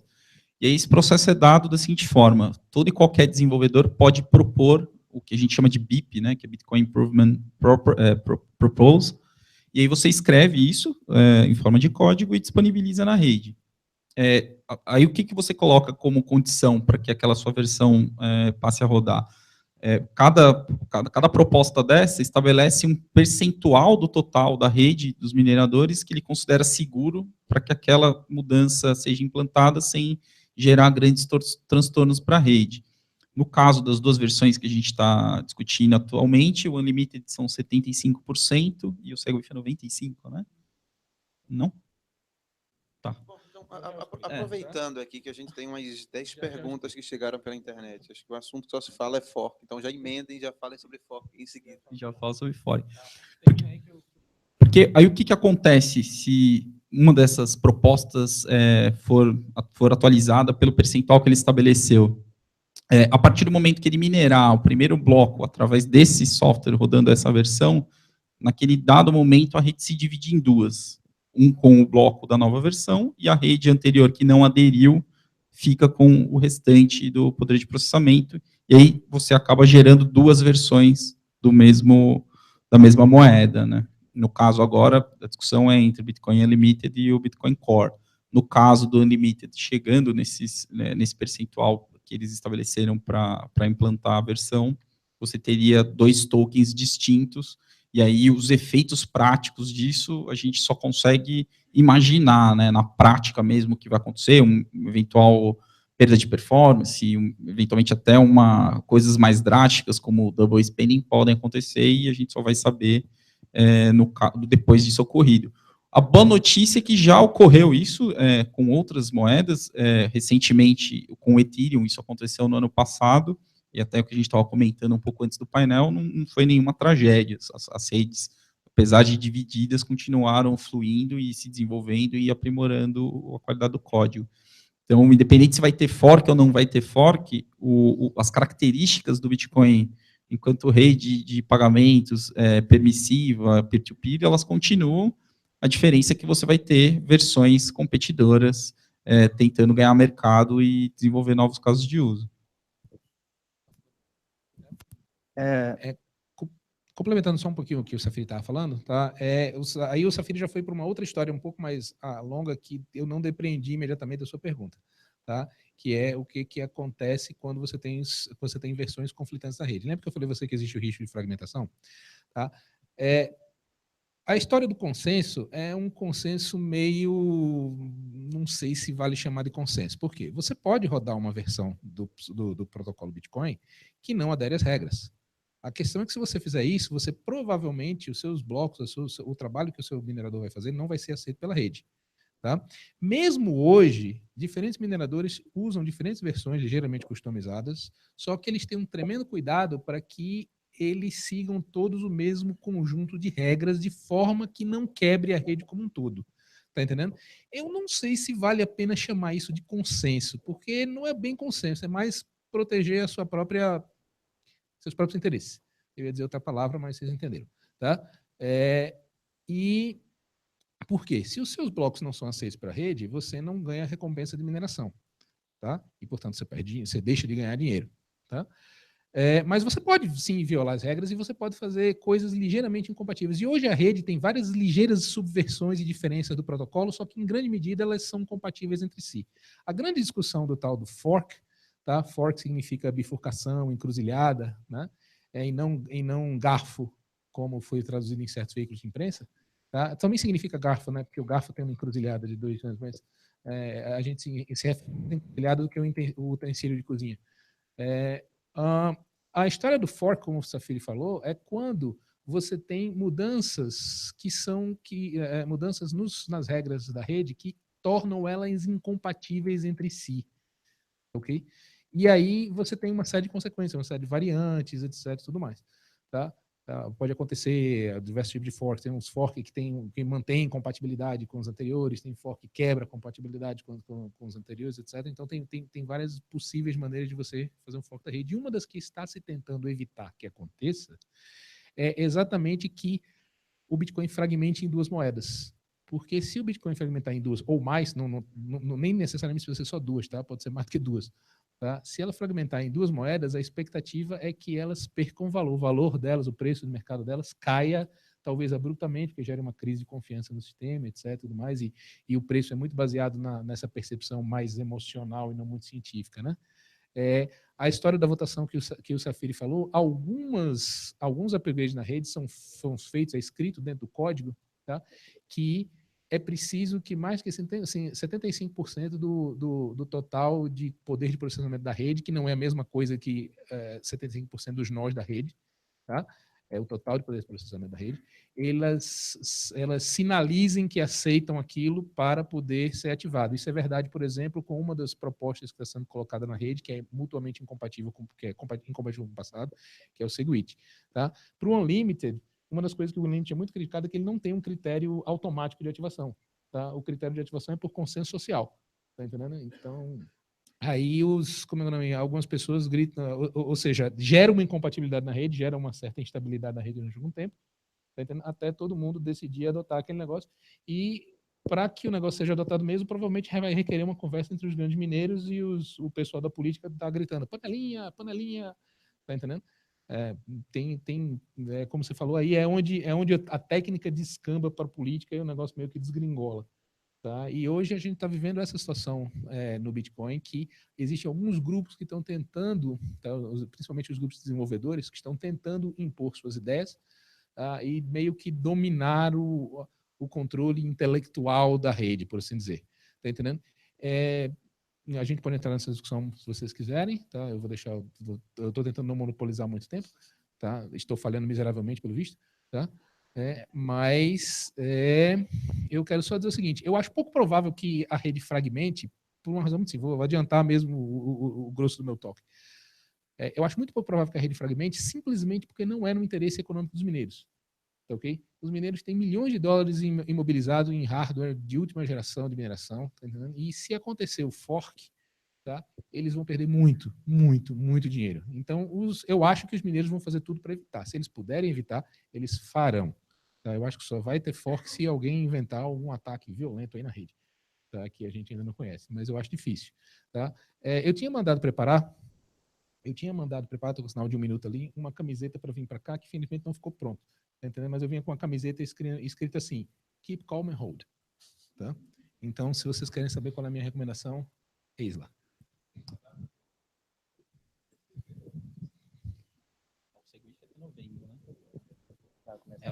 D: E aí esse processo é dado da seguinte forma: todo e qualquer desenvolvedor pode propor o que a gente chama de BIP, né? Que é Bitcoin Improvement Propose. E aí você escreve isso em forma de código e disponibiliza na rede. Aí o que você coloca como condição para que aquela sua versão passe a rodar? Cada proposta dessa estabelece um percentual do total da rede dos mineradores que ele considera seguro para que aquela mudança seja implantada sem gerar grandes transtornos para a rede. No caso das duas versões que a gente está discutindo atualmente, o Unlimited são 75% e o Segwit é 95%, né? Não? Tá.
A: Bom, então, aproveitando aqui que a gente tem umas 10 perguntas que chegaram pela internet. Acho que o assunto que só se fala é fork. Então já emendem e já falem sobre fork em seguida.
D: Já falo sobre fork. Porque aí o que acontece se uma dessas propostas for atualizada pelo percentual que ele estabeleceu? A partir do momento que ele minerar o primeiro bloco através desse software rodando essa versão, naquele dado momento a rede se divide em duas. Um com o bloco da nova versão e a rede anterior que não aderiu fica com o restante do poder de processamento, e aí você acaba gerando duas versões da mesma moeda, né? No caso agora, a discussão é entre o Bitcoin Unlimited e o Bitcoin Core. No caso do Unlimited, chegando nesse percentual que eles estabeleceram para implantar a versão, você teria dois tokens distintos, e aí os efeitos práticos disso a gente só consegue imaginar, né, na prática mesmo o que vai acontecer, um eventual perda de performance, eventualmente até coisas mais drásticas como o double spending podem acontecer e a gente só vai saber depois disso ocorrido. A boa notícia é que já ocorreu isso com outras moedas, recentemente com o Ethereum, isso aconteceu no ano passado, e até o que a gente estava comentando um pouco antes do painel, não foi nenhuma tragédia. As redes, apesar de divididas, continuaram fluindo e se desenvolvendo e aprimorando a qualidade do código. Então, independente se vai ter fork ou não vai ter fork, as características do Bitcoin enquanto rede de pagamentos permissiva, peer-to-peer, elas continuam. A diferença é que você vai ter versões competidoras tentando ganhar mercado e desenvolver novos casos de uso.
E: complementando só um pouquinho o que o Safiri estava falando, tá? Aí o Safiri já foi para uma outra história um pouco mais longa que eu não depreendi imediatamente da sua pergunta, tá? Que é o que acontece quando você tem versões conflitantes da rede. Lembra que eu falei a você que existe o risco de fragmentação? Tá? A história do consenso é um consenso meio... Não sei se vale chamar de consenso. Por quê? Você pode rodar uma versão do protocolo Bitcoin que não adere às regras. A questão é que se você fizer isso, você provavelmente, os seus blocos, o trabalho que o seu minerador vai fazer não vai ser aceito pela rede. Tá? Mesmo hoje, diferentes mineradores usam diferentes versões ligeiramente customizadas, só que eles têm um tremendo cuidado para que eles sigam todos o mesmo conjunto de regras de forma que não quebre a rede como um todo. Tá entendendo? Eu não sei se vale a pena chamar isso de consenso, porque não é bem consenso, é mais proteger seus próprios interesses. Eu ia dizer outra palavra, mas vocês entenderam. Tá? E por quê? Se os seus blocos não são aceitos para a rede, você não ganha recompensa de mineração. Tá? E, portanto, você deixa de ganhar dinheiro. Tá? Mas você pode, sim, violar as regras e você pode fazer coisas ligeiramente incompatíveis. E hoje a rede tem várias ligeiras subversões e diferenças do protocolo, só que, em grande medida, elas são compatíveis entre si. A grande discussão do tal do fork, tá? Fork significa bifurcação, encruzilhada, né? E não garfo, como foi traduzido em certos veículos de imprensa. Tá? Também significa garfo, né? Porque o garfo tem uma encruzilhada de dois, mas a gente se refere a encruzilhada do que o utensílio de cozinha. A história do fork, como o Safiri falou, é quando você tem mudanças mudanças nas regras da rede que tornam elas incompatíveis entre si, ok? E aí você tem uma série de consequências, uma série de variantes, etc, tudo mais, tá? Pode acontecer diversos tipos de forks. Tem uns fork que mantém compatibilidade com os anteriores, tem fork que quebra compatibilidade com os anteriores, etc. Então, tem várias possíveis maneiras de você fazer um fork da rede. E uma das que está se tentando evitar que aconteça é exatamente que o Bitcoin fragmente em duas moedas. Porque se o Bitcoin fragmentar em duas ou mais, nem necessariamente precisa ser só duas, tá? Pode ser mais do que duas. Tá? Se ela fragmentar em duas moedas, a expectativa é que elas percam valor. O valor delas, o preço do mercado delas, caia talvez abruptamente, porque gera uma crise de confiança no sistema, etc. Tudo mais, e o preço é muito baseado nessa percepção mais emocional e não muito científica. Né? A história da votação que o Safiri falou, alguns upgrades na rede são feitos, é escrito dentro do código, tá? Que é preciso que mais que 75% do total de poder de processamento da rede, que não é a mesma coisa que 75% dos nós da rede, tá? É o total de poder de processamento da rede, elas sinalizem que aceitam aquilo para poder ser ativado. Isso é verdade, por exemplo, com uma das propostas que está sendo colocada na rede, que é mutuamente incompatível com o passado, que é o Segwit. Tá? Para o Unlimited, uma das coisas que o Unlimited é muito criticado é que ele não tem um critério automático de ativação. Tá? O critério de ativação é por consenso social. Tá entendendo? Então, aí algumas pessoas gritam, ou seja, gera uma incompatibilidade na rede, gera uma certa instabilidade na rede durante algum tempo, tá entendendo? Até todo mundo decidir adotar aquele negócio. E para que o negócio seja adotado mesmo, provavelmente vai requerer uma conversa entre os grandes mineiros e o pessoal da política está gritando, panelinha, panelinha, tá entendendo? Como você falou aí, é onde a técnica descamba para a política e o negócio meio que desgringola. Tá? E hoje a gente está vivendo essa situação no Bitcoin, que existem alguns grupos que estão tentando, tá? Principalmente os grupos de desenvolvedores, que estão tentando impor suas ideias e meio que dominar o controle intelectual da rede, por assim dizer. Tá entendendo? A gente pode entrar nessa discussão se vocês quiserem, tá? Eu estou tentando não monopolizar muito tempo, tá? Estou falhando miseravelmente, pelo visto, tá? Mas eu quero só dizer o seguinte, eu acho pouco provável que a rede fragmente, por uma razão muito simples, vou adiantar mesmo o grosso do meu toque. Eu acho muito pouco provável que a rede fragmente simplesmente porque não é no interesse econômico dos mineiros. Tá, okay? Os mineiros têm milhões de dólares imobilizados em hardware de última geração de mineração, tá entendendo? E se acontecer o fork, tá, eles vão perder muito, muito, muito dinheiro. Então, eu acho que os mineiros vão fazer tudo para evitar. Se eles puderem evitar, eles farão. Tá? Eu acho que só vai ter fork se alguém inventar algum ataque violento aí na rede, tá? Que a gente ainda não conhece, mas eu acho difícil. Tá? Eu tinha mandado preparar Eu tinha mandado, preparado com o sinal de 1 minuto ali, uma camiseta para vir para cá, que infelizmente não ficou pronto. Tá entendendo? Mas eu vinha com uma camiseta escrita assim, Keep Calm and Hold. Tá? Então, se vocês querem saber qual é a minha recomendação, eis lá.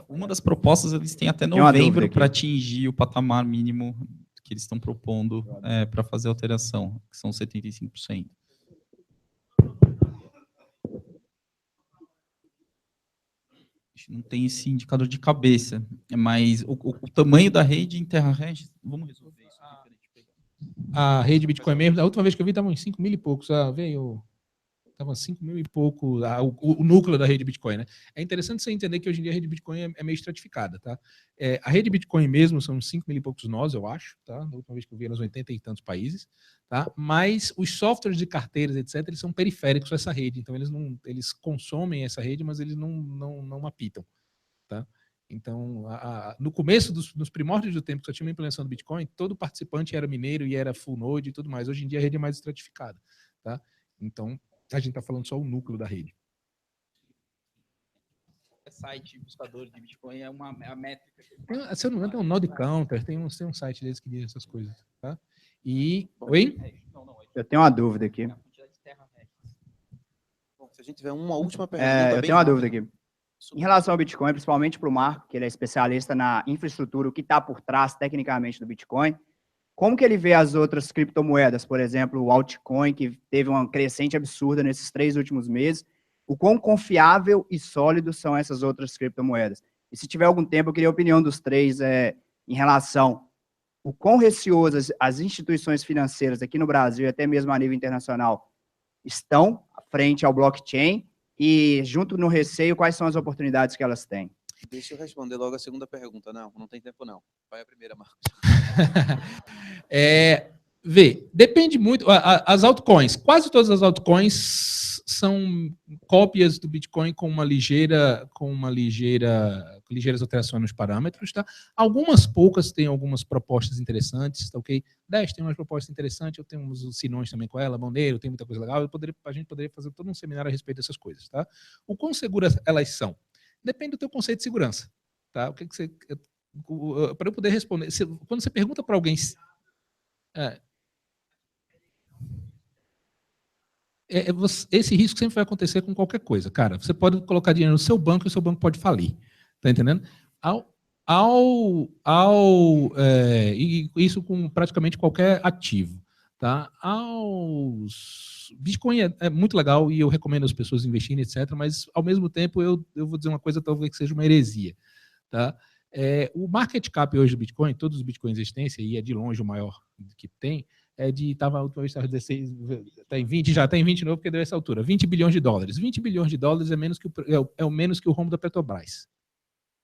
D: Uma das propostas, eles têm até novembro para atingir o patamar mínimo que eles estão propondo para fazer a alteração, que são 75%. Não tem esse indicador de cabeça, mas o tamanho da rede em terra-rede, vamos resolver isso.
E: A rede Bitcoin mesmo, a última vez que eu vi estava em 5 mil e poucos, veio... Estava 5 mil e pouco, o núcleo da rede Bitcoin, né? É interessante você entender que hoje em dia a rede Bitcoin é meio estratificada, tá? A rede Bitcoin mesmo são 5 mil e poucos nós, eu acho, tá? Da última vez que eu vi, eram 80 e tantos países, tá? Mas os softwares de carteiras, etc., eles são periféricos a essa rede, então eles consomem essa rede, mas eles não apitam, tá? Então, no começo, nos primórdios do tempo que só tinha uma implementação do Bitcoin, todo participante era mineiro e era full node e tudo mais. Hoje em dia a rede é mais estratificada, tá? Então, a gente está falando só o núcleo da rede.
D: Site buscador de Bitcoin é a métrica.
E: Se eu não me engano, tem um Node Counter, tem um site deles que diz essas coisas. Tá? E. Oi?
G: Eu tenho uma dúvida aqui.
A: Bom, se a gente tiver uma última pergunta.
G: Eu tenho uma dúvida aqui. Em relação ao Bitcoin, principalmente para o Marco, que ele é especialista na infraestrutura, o que está por trás tecnicamente do Bitcoin. Como que ele vê as outras criptomoedas, por exemplo, o altcoin, que teve uma crescente absurda nesses 3 últimos meses, o quão confiável e sólido são essas outras criptomoedas? E se tiver algum tempo, eu queria a opinião dos três em relação o quão receosas as instituições financeiras aqui no Brasil e até mesmo a nível internacional estão frente ao blockchain e, junto no receio, quais são as oportunidades que elas têm?
A: Deixa eu responder logo a segunda pergunta. Não tem tempo não. Vai a primeira, Marcos.
E: Depende muito. As altcoins, quase todas as altcoins são cópias do Bitcoin com ligeiras alterações nos parâmetros, tá? Algumas poucas têm algumas propostas interessantes, tá ok? Dash tem umas propostas interessantes, eu tenho uns sinões também com ela, Monero, tem muita coisa legal, a gente poderia fazer todo um seminário a respeito dessas coisas, tá? O quão seguras elas são? Depende do teu conceito de segurança, tá? O que você... Para eu poder responder, quando você pergunta para alguém... esse risco sempre vai acontecer com qualquer coisa, cara. Você pode colocar dinheiro no seu banco e o seu banco pode falir, tá entendendo? E isso com praticamente qualquer ativo, tá? Bitcoin é muito legal e eu recomendo as pessoas investirem, etc. Mas ao mesmo tempo eu vou dizer uma coisa talvez que seja uma heresia, tá? O market cap hoje do Bitcoin, todos os Bitcoins existência, e é de longe o maior que tem, a última vez estava 16, está em 20, já está em 20 de novo, porque deu essa altura, 20 bilhões de dólares. 20 bilhões de dólares é o menos que o rombo da Petrobras.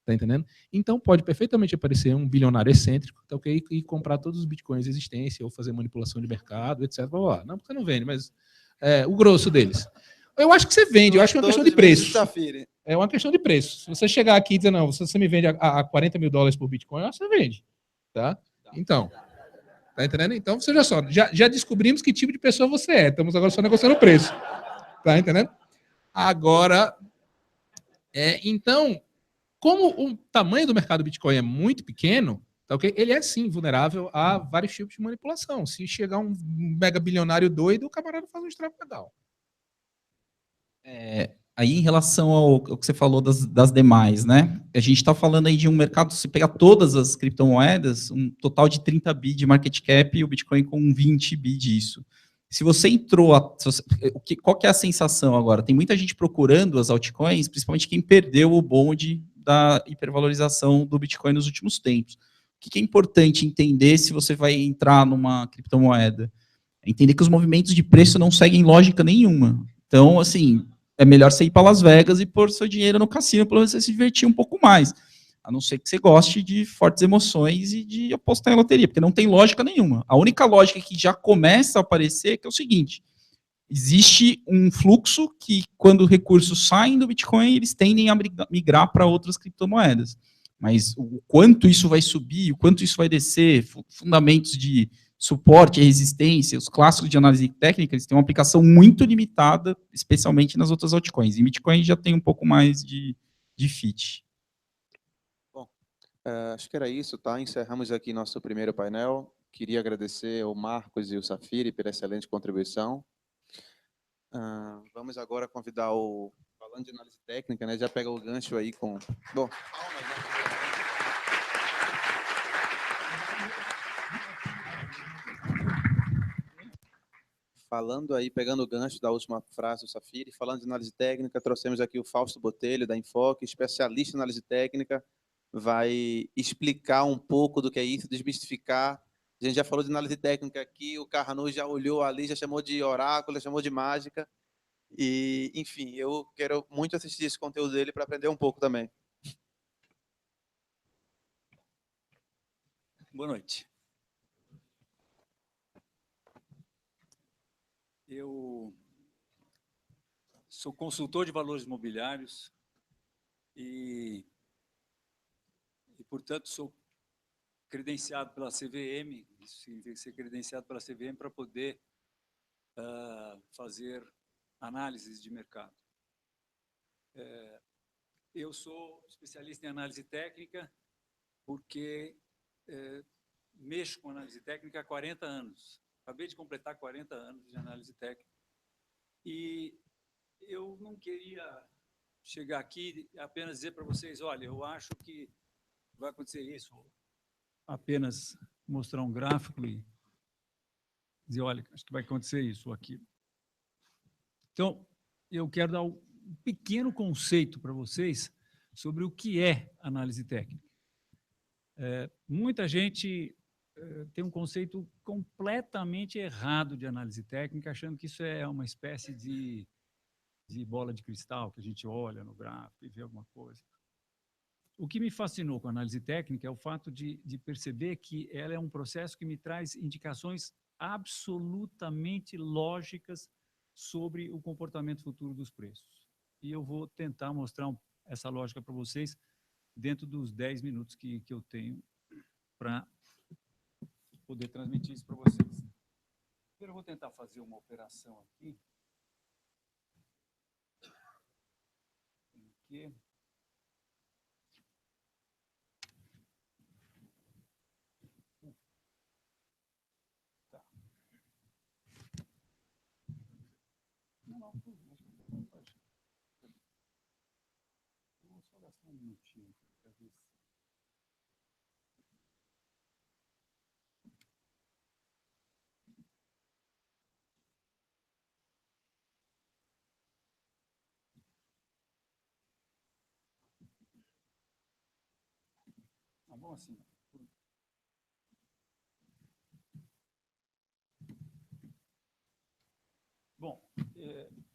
E: Tá entendendo? Então pode perfeitamente aparecer um bilionário excêntrico, tá ok? E comprar todos os Bitcoins de existência, ou fazer manipulação de mercado, etc. Não, você não vende, mas o grosso deles. Eu acho que você vende, eu acho que é uma questão de preço. É uma questão de preço. Se você chegar aqui e dizer, não, se você me vende a 40 mil dólares por Bitcoin, você vende. Tá? Então, tá entendendo? Então, você já descobrimos que tipo de pessoa você é. Estamos agora só negociando o preço. Tá entendendo? Agora, então, como o tamanho do mercado Bitcoin é muito pequeno, tá ok? Ele é sim vulnerável a vários tipos de manipulação. Se chegar um mega bilionário doido, o camarada faz um estrago legal.
D: Aí, em relação ao que você falou das demais, né? A gente está falando aí de um mercado, se pegar todas as criptomoedas, um total de 30 bi de market cap e o Bitcoin com 20 bi disso. Se você entrou... qual que é a sensação agora? Tem muita gente procurando as altcoins, principalmente quem perdeu o bonde da hipervalorização do Bitcoin nos últimos tempos. O que é importante entender se você vai entrar numa criptomoeda? É entender que os movimentos de preço não seguem lógica nenhuma. Então, assim... é melhor você ir para Las Vegas e pôr seu dinheiro no cassino para você se divertir um pouco mais. A não ser que você goste de fortes emoções e de apostar em loteria, porque não tem lógica nenhuma. A única lógica que já começa a aparecer é o seguinte: existe um fluxo que, quando recursos saem do Bitcoin, eles tendem a migrar para outras criptomoedas. Mas o quanto isso vai subir, o quanto isso vai descer, fundamentos de suporte, resistência, os clássicos de análise técnica, eles têm uma aplicação muito limitada, especialmente nas outras altcoins. Em Bitcoin já tem um pouco mais de fit.
H: Bom, acho que era isso, tá? Encerramos aqui nosso primeiro painel. Queria agradecer ao Marcos e ao Safiri pela excelente contribuição. Vamos agora convidar o... Falando de análise técnica, né? Já pega o gancho aí com... Bom... Falando aí, pegando o gancho da última frase do Safiri, falando de análise técnica, trouxemos aqui o Fausto Botelho, da Enfoque, especialista em análise técnica, vai explicar um pouco do que é isso, desmistificar. A gente já falou de análise técnica aqui, o Carranu já olhou ali, já chamou de oráculo, já chamou de mágica. E, enfim, eu quero muito assistir esse conteúdo dele para aprender um pouco também.
I: Boa noite. Eu sou consultor de valores imobiliários e portanto, sou credenciado pela CVM, isso significa ser credenciado pela CVM para poder fazer análises de mercado. Eu sou especialista em análise técnica porque mexo com análise técnica há 40 anos. Acabei de completar 40 anos de análise técnica. E eu não queria chegar aqui e apenas dizer para vocês, olha, eu acho que vai acontecer isso. Apenas mostrar um gráfico e dizer, olha, acho que vai acontecer isso ou aquilo. Então, eu quero dar um pequeno conceito para vocês sobre o que é análise técnica. Muita gente tem um conceito completamente errado de análise técnica, achando que isso é uma espécie de bola de cristal, que a gente olha no gráfico e vê alguma coisa. O que me fascinou com a análise técnica é o fato de perceber que ela é um processo que me traz indicações absolutamente lógicas sobre o comportamento futuro dos preços. E eu vou tentar mostrar essa lógica para vocês dentro dos 10 minutos que eu tenho para poder transmitir isso para vocês. Primeiro eu vou tentar fazer uma operação aqui. Aqui. Tá. Não, vou só gastar um minutinho para ver se... Tá bom assim. Bom,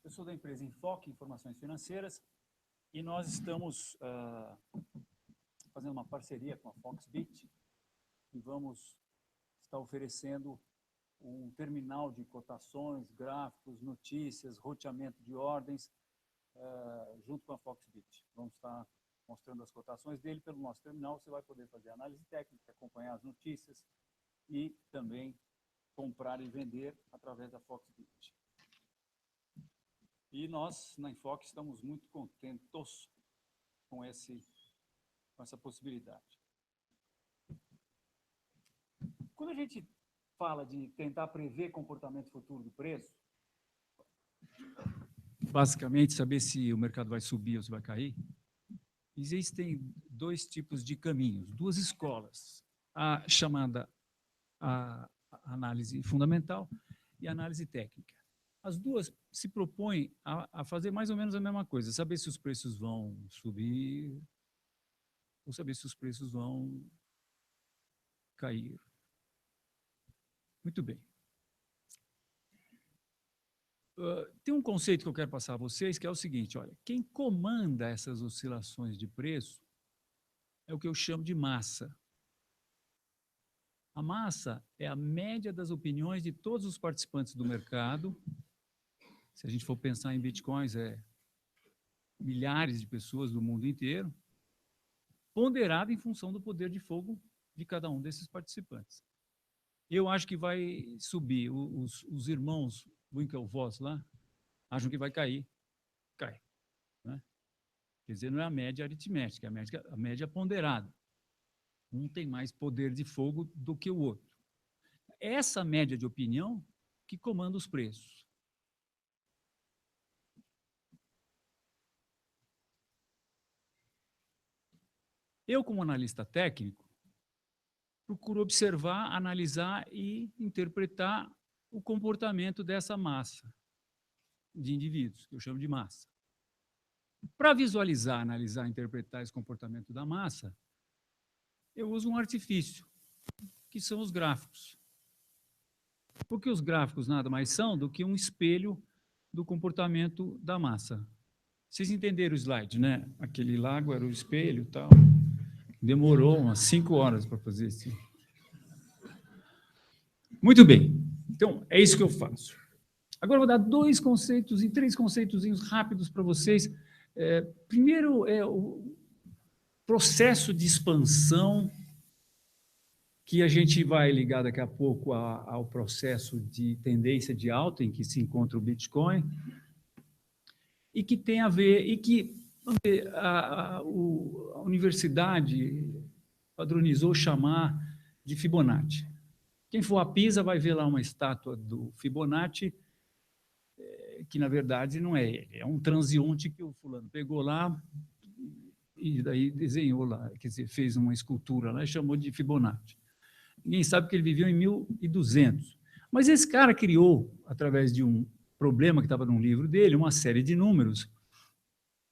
I: eu sou da empresa Enfoque Informações Financeiras e nós estamos fazendo uma parceria com a Foxbit e vamos estar oferecendo um terminal de cotações, gráficos, notícias, roteamento de ordens, junto com a Foxbit. Vamos estar mostrando as cotações dele pelo nosso terminal. Você vai poder fazer análise técnica, acompanhar as notícias e também comprar e vender através da Foxbit. E nós, na Enfoque, estamos muito contentos com essa possibilidade. Quando a gente fala de tentar prever comportamento futuro do preço, basicamente saber se o mercado vai subir ou se vai cair, existem dois tipos de caminhos, duas escolas, a chamada a análise fundamental e a análise técnica. As duas se propõem a fazer mais ou menos a mesma coisa, saber se os preços vão subir ou saber se os preços vão cair. Muito bem. Tem um conceito que eu quero passar a vocês, que é o seguinte, olha, quem comanda essas oscilações de preço é o que eu chamo de massa. A massa é a média das opiniões de todos os participantes do mercado. Se a gente for pensar em bitcoins, milhares de pessoas do mundo inteiro, ponderado em função do poder de fogo de cada um desses participantes. Eu acho que vai subir. Os irmãos Winklevoss lá acham que vai cair. Cai. Né? Quer dizer, não é a média aritmética, é a média ponderada. Um tem mais poder de fogo do que o outro. Essa média de opinião que comanda os preços. Eu, como analista técnico, procuro observar, analisar e interpretar o comportamento dessa massa de indivíduos, que eu chamo de massa. Para visualizar, analisar, interpretar esse comportamento da massa, eu uso um artifício, que são os gráficos. Porque os gráficos nada mais são do que um espelho do comportamento da massa. Vocês entenderam o slide, né? Aquele lago era o espelho e tal. Demorou umas 5 horas para fazer isso. Muito bem. Então, é isso que eu faço. Agora eu vou dar 2 conceitos e 3 conceitozinhos rápidos para vocês. Primeiro é o processo de expansão, que a gente vai ligar daqui a pouco ao processo de tendência de alta em que se encontra o Bitcoin, e que tem a ver, e que a universidade padronizou chamar de Fibonacci. Quem for a Pisa vai ver lá uma estátua do Fibonacci, que na verdade não é ele, é um transeunte que o fulano pegou lá e daí desenhou lá, quer dizer, fez uma escultura lá e chamou de Fibonacci. Ninguém sabe que ele viveu em 1200. Mas esse cara criou, através de um problema que estava num livro dele, uma série de números,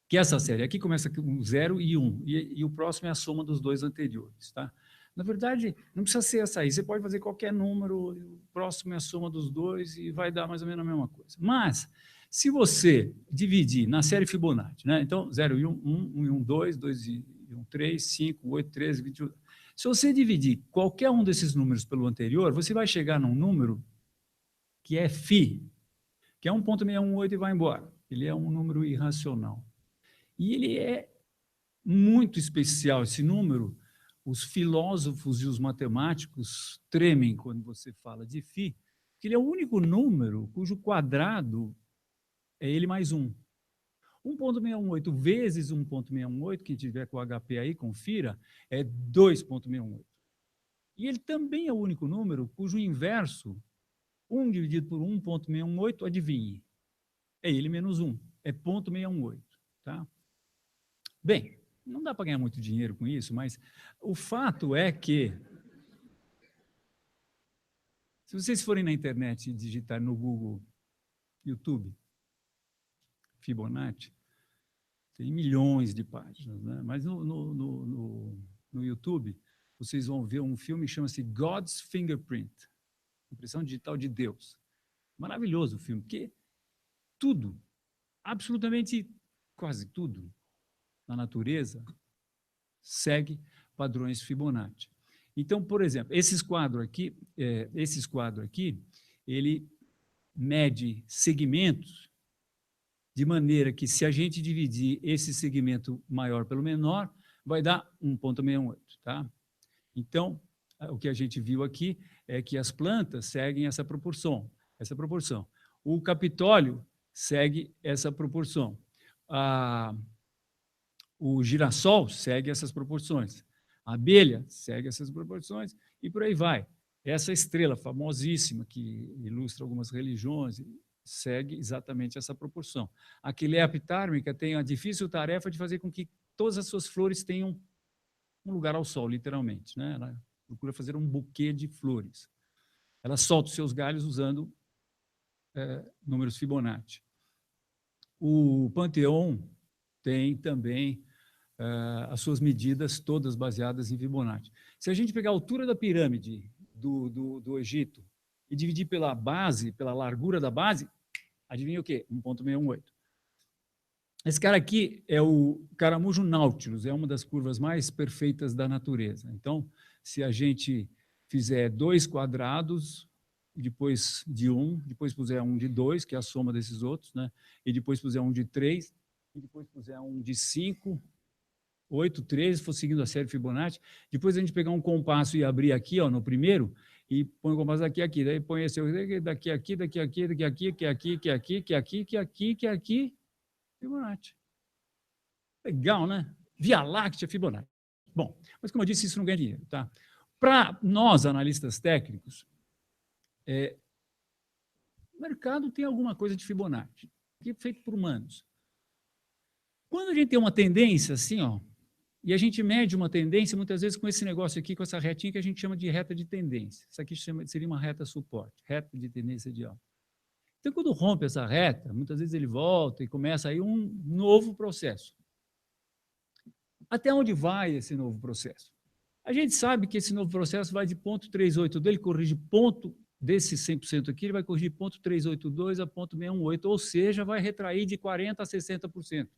I: que essa série aqui começa com 0 e 1, e o próximo é a soma dos 2 anteriores. Tá? Na verdade, não precisa ser essa aí, você pode fazer qualquer número, o próximo é a soma dos 2 e vai dar mais ou menos a mesma coisa. Mas, se você dividir na série Fibonacci, né? Então, 0 e 1, 1 e 1, 2, 2 e 1, 3, 5, 8, 13, 21... Se você dividir qualquer um desses números pelo anterior, você vai chegar num número que é φ, que é 1,618 e vai embora. Ele é um número irracional. E ele é muito especial, esse número. Os filósofos e os matemáticos tremem quando você fala de φ, porque ele é o único número cujo quadrado é ele mais 1. 1,618 vezes 1,618, quem tiver com o HP aí, confira, é 2,618. E ele também é o único número cujo inverso, 1 dividido por 1,618, adivinhe, é ele menos 1, é 0,618. Tá? Bem, não dá para ganhar muito dinheiro com isso, mas o fato é que, se vocês forem na internet e digitar no Google, YouTube, Fibonacci, tem milhões de páginas, né? Mas no YouTube, vocês vão ver um filme que chama-se God's Fingerprint, Impressão Digital de Deus. Maravilhoso o filme, porque tudo, absolutamente quase tudo, na natureza, segue padrões Fibonacci. Então, por exemplo, esses quadros aqui, ele mede segmentos de maneira que, se a gente dividir esse segmento maior pelo menor, vai dar 1,618. Tá? Então, o que a gente viu aqui é que as plantas seguem essa proporção. O Capitólio segue essa proporção. O girassol segue essas proporções. A abelha segue essas proporções e por aí vai. Essa estrela famosíssima que ilustra algumas religiões segue exatamente essa proporção. A quileia pitármica tem a difícil tarefa de fazer com que todas as suas flores tenham um lugar ao sol, literalmente. Né? Ela procura fazer um buquê de flores. Ela solta os seus galhos usando números Fibonacci. O Panteão tem também as suas medidas todas baseadas em Fibonacci. Se a gente pegar a altura da pirâmide do Egito e dividir pela base, pela largura da base, adivinha o quê? 1,618. Esse cara aqui é o Caramujo Nautilus, é uma das curvas mais perfeitas da natureza. Então, se a gente fizer 2 quadrados, depois de 1, depois puser um de 2, que é a soma desses outros, né? E depois puser um de 3, e depois puser um de 5, 8, 13, for seguindo a série Fibonacci, depois a gente pegar um compasso e abrir aqui, ó, no primeiro,
J: e põe o compasso daqui a aqui, daí põe esse daqui a aqui, daqui a aqui, daqui a aqui, que aqui, que aqui, que aqui, que aqui, que aqui, Fibonacci. Legal, né? Via Láctea, Fibonacci. Bom, mas como eu disse, isso não ganha dinheiro, tá? Para nós, analistas técnicos, o mercado tem alguma coisa de Fibonacci, que é feito por humanos. Quando a gente tem uma tendência assim, ó, e a gente mede uma tendência, muitas vezes com esse negócio aqui, com essa retinha que a gente chama de reta de tendência. Isso aqui seria uma reta suporte, reta de tendência de alta. Então, quando rompe essa reta, muitas vezes ele volta e começa aí um novo processo. Até onde vai esse novo processo? A gente sabe que esse novo processo vai de ponto 38 dele, corrige ponto desse 100% aqui, ele vai corrigir ponto 382 a ponto 618, ou seja, vai retrair de 40% a 60%.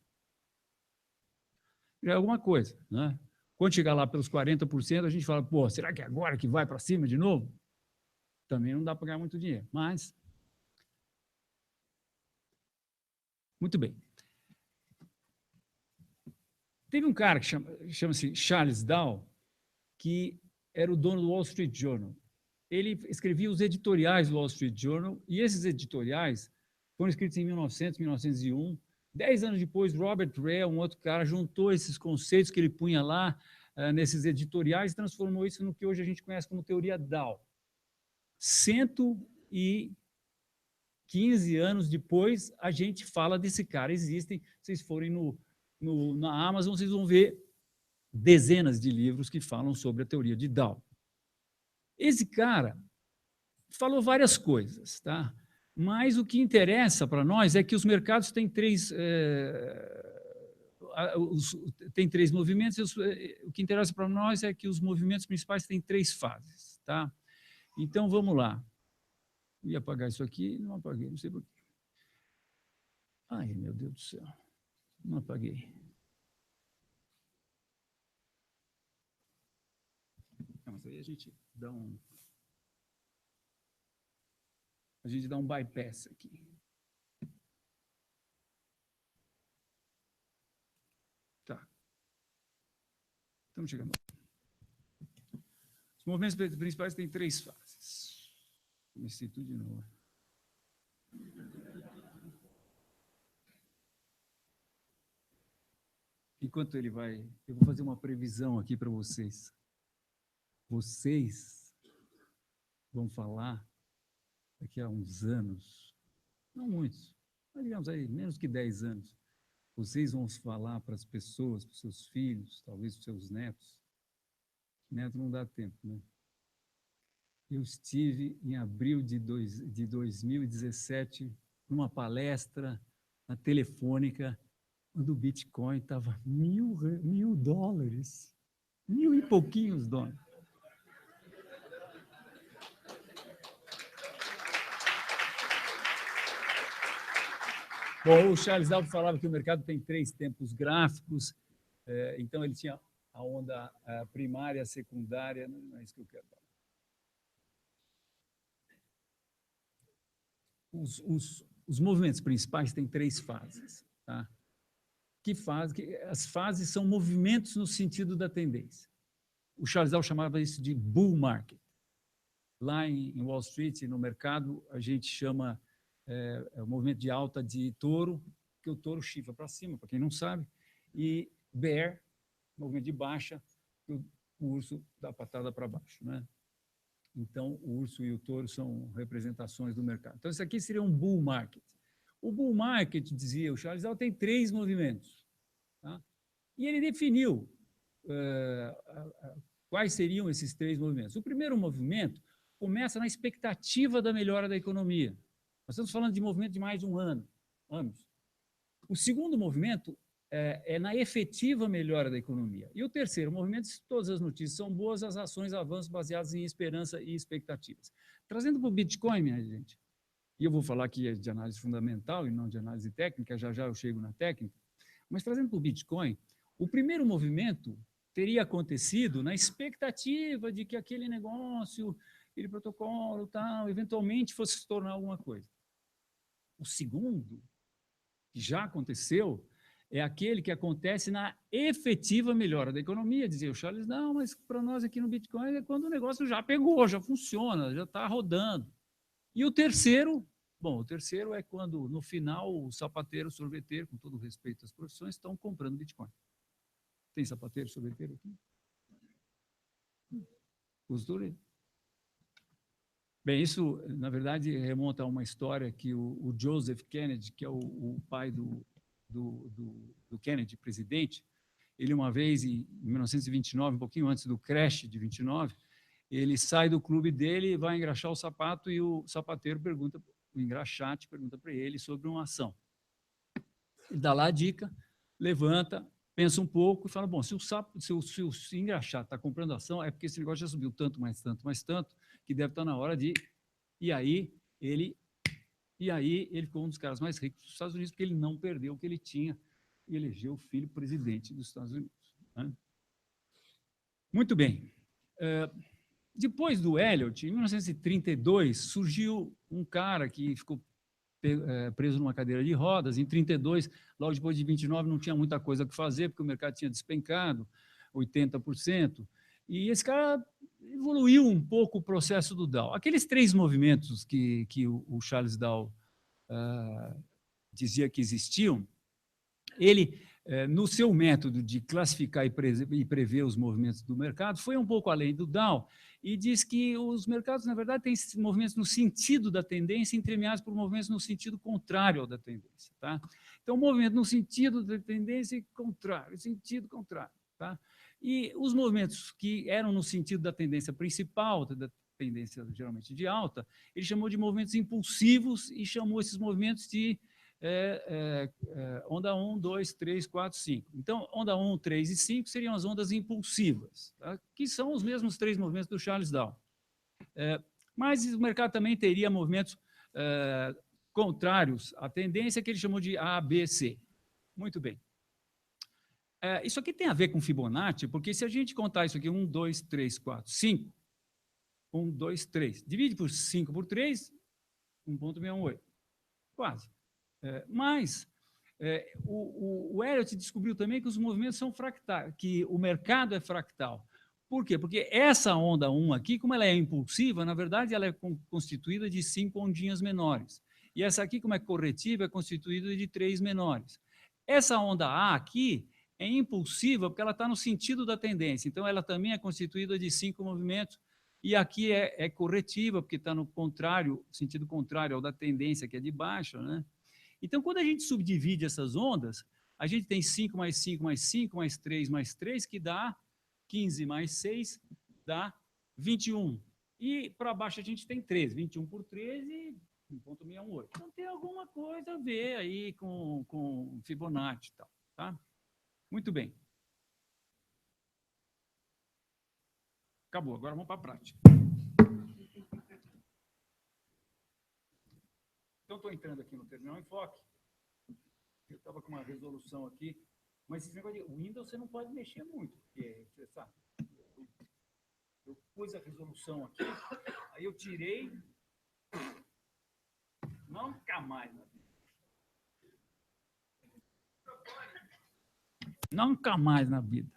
J: Já é alguma coisa, né? Quando chegar lá pelos 40%, a gente fala, pô, será que é agora que vai para cima de novo? Também não dá para ganhar muito dinheiro, mas... Muito bem. Teve um cara que chama-se Charles Dow, que era o dono do Wall Street Journal. Ele escrevia os editoriais do Wall Street Journal, e esses editoriais foram escritos em 1900, 1901. 10 anos depois, Robert Rea, um outro cara, juntou esses conceitos que ele punha lá nesses editoriais e transformou isso no que hoje a gente conhece como teoria Dow. 115 anos depois, a gente fala desse cara. Existem, se vocês forem na Amazon, vocês vão ver dezenas de livros que falam sobre a teoria de Dow. Esse cara falou várias coisas, tá? Mas o que interessa para nós é que os mercados têm três movimentos, e o que interessa para nós é que os movimentos principais têm 3 fases, tá? Então, vamos lá. Eu ia apagar isso aqui, não apaguei, não sei por quê. Ai, meu Deus do céu, não apaguei. Mas aí a gente dá um bypass aqui. Tá. Estamos chegando. Os movimentos principais têm 3 fases. Comecei tudo de novo. Enquanto ele vai, eu vou fazer uma previsão aqui para vocês. Vocês vão falar daqui a uns anos, não muitos, mas digamos aí, menos que 10 anos, vocês vão falar para as pessoas, para os seus filhos, talvez para os seus netos. Neto não dá tempo, né? Eu estive em abril de 2017 numa palestra na Telefônica, quando o Bitcoin estava $1.000, 1.000 e pouquinhos dólares. Bom, o Charles Dow falava que o mercado tem 3 tempos gráficos, então ele tinha a onda primária, secundária, não é isso que eu quero falar. Os movimentos principais têm 3 fases, tá? As fases são movimentos no sentido da tendência. O Charles Dow chamava isso de bull market. Lá em Wall Street, no mercado, a gente chama o movimento de alta de touro, que o touro chifra para cima, para quem não sabe, e bear, movimento de baixa, que o urso dá patada para baixo, né? Então, o urso e o touro são representações do mercado. Então, isso aqui seria um bull market. O bull market, dizia o Charles Dow, tem 3 movimentos. Tá? E ele definiu quais seriam esses 3 movimentos. O primeiro movimento começa na expectativa da melhora da economia. Nós estamos falando de movimento de mais de um ano, anos. O segundo movimento é na efetiva melhora da economia. E o terceiro movimento, se todas as notícias são boas, as ações avançam baseadas em esperança e expectativas. Trazendo para o Bitcoin, minha gente, e eu vou falar aqui de análise fundamental e não de análise técnica, já já eu chego na técnica, mas trazendo para o Bitcoin, o primeiro movimento teria acontecido na expectativa de que aquele negócio, aquele protocolo, tal, eventualmente fosse se tornar alguma coisa. O segundo, que já aconteceu, é aquele que acontece na efetiva melhora da economia. Dizia o Charles, não, mas para nós aqui no Bitcoin é quando o negócio já pegou, já funciona, já está rodando. E o terceiro, bom, o terceiro é quando, no final, o sapateiro, o sorveteiro, com todo respeito às profissões, estão comprando Bitcoin. Tem sapateiro, sorveteiro aqui? Costureiro. Bem, isso, na verdade, remonta a uma história que o Joseph Kennedy, que é o pai do Kennedy, presidente, ele uma vez, em 1929, um pouquinho antes do crash de 29, ele sai do clube dele, vai engraxar o sapato e o sapateiro pergunta, o engraxate pergunta para ele sobre uma ação. Ele dá lá a dica, levanta, pensa um pouco e fala, bom, se o engraxate está comprando ação, é porque esse negócio já subiu tanto, mais tanto, que deve estar na hora de... E aí ele ficou um dos caras mais ricos dos Estados Unidos, porque ele não perdeu o que ele tinha e elegeu o filho presidente dos Estados Unidos. Né? Muito bem. Depois do Elliott, em 1932, surgiu um cara que ficou preso numa cadeira de rodas. Em 32, logo depois de 29, não tinha muita coisa que fazer, porque o mercado tinha despencado 80%. E esse cara evoluiu um pouco o processo do Dow. Aqueles 3 movimentos que o Charles Dow dizia que existiam, ele, no seu método de classificar e prever os movimentos do mercado, foi um pouco além do Dow e diz que os mercados, na verdade, têm movimentos no sentido da tendência, entremeados por movimentos no sentido contrário ao da tendência. Tá? Então, movimento no sentido da tendência e contrário, sentido contrário. Tá? E os movimentos que eram no sentido da tendência principal, da tendência geralmente de alta, ele chamou de movimentos impulsivos e chamou esses movimentos de onda 1, 2, 3, 4, 5. Então, onda 1, 3 e 5 seriam as ondas impulsivas, tá? Que são os mesmos 3 movimentos do Charles Dow. Mas o mercado também teria movimentos contrários à tendência, que ele chamou de A, B, C. Muito bem. Isso aqui tem a ver com Fibonacci, porque se a gente contar isso aqui, 1, 2, 3, 4, 5, 1, 2, 3, divide por 5 por 3, 1,618. Quase. Mas o Elliott descobriu também que os movimentos são fractais, que o mercado é fractal. Por quê? Porque essa onda 1 aqui, como ela é impulsiva, na verdade ela é constituída de 5 ondinhas menores. E essa aqui, como é corretiva, é constituída de 3 menores. Essa onda A aqui é impulsiva porque ela está no sentido da tendência. Então, ela também é constituída de 5 movimentos. E aqui é corretiva, porque está no contrário, sentido contrário ao da tendência, que é de baixa, né? Então, quando a gente subdivide essas ondas, a gente tem 5 mais 5 mais 5 mais 3 mais 3, que dá 15 mais 6, dá 21. E para baixo a gente tem 13. 21 por 13, 1,618. Então, tem alguma coisa a ver aí com Fibonacci e tal, tá? Muito bem. Acabou, agora vamos para a prática. Então, estou entrando aqui no Terminal Enfoque. Eu estava com uma resolução aqui, mas esse negócio de Windows você não pode mexer muito, porque você sabe. Eu pus a resolução aqui, aí eu tirei. Nunca mais, né? Nunca mais na vida.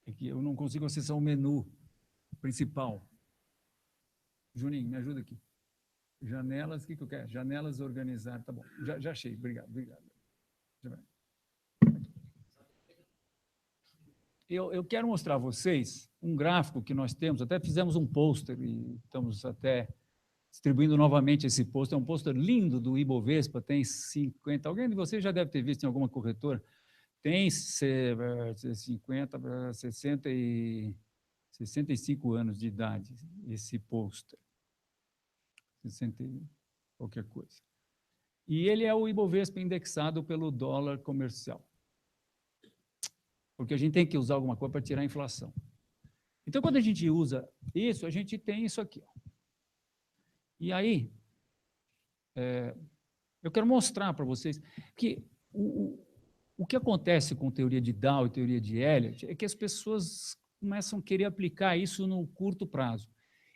J: É que eu não consigo acessar o menu principal. Juninho, me ajuda aqui. Janelas, o que eu quero? Janelas organizar, tá bom. Já achei, obrigado. Eu quero mostrar a vocês um gráfico que nós temos, até fizemos um pôster e estamos até distribuindo novamente esse pôster. É um pôster lindo do Ibovespa, tem 50, alguém de vocês já deve ter visto em alguma corretora, tem 50, 60 e 65 anos de idade, esse pôster. 60 qualquer coisa. E ele é o Ibovespa indexado pelo dólar comercial. Porque a gente tem que usar alguma coisa para tirar a inflação. Então, quando a gente usa isso, a gente tem isso aqui. Ó. E aí, eu quero mostrar para vocês que O que acontece com teoria de Dow e teoria de Elliott é que as pessoas começam a querer aplicar isso no curto prazo.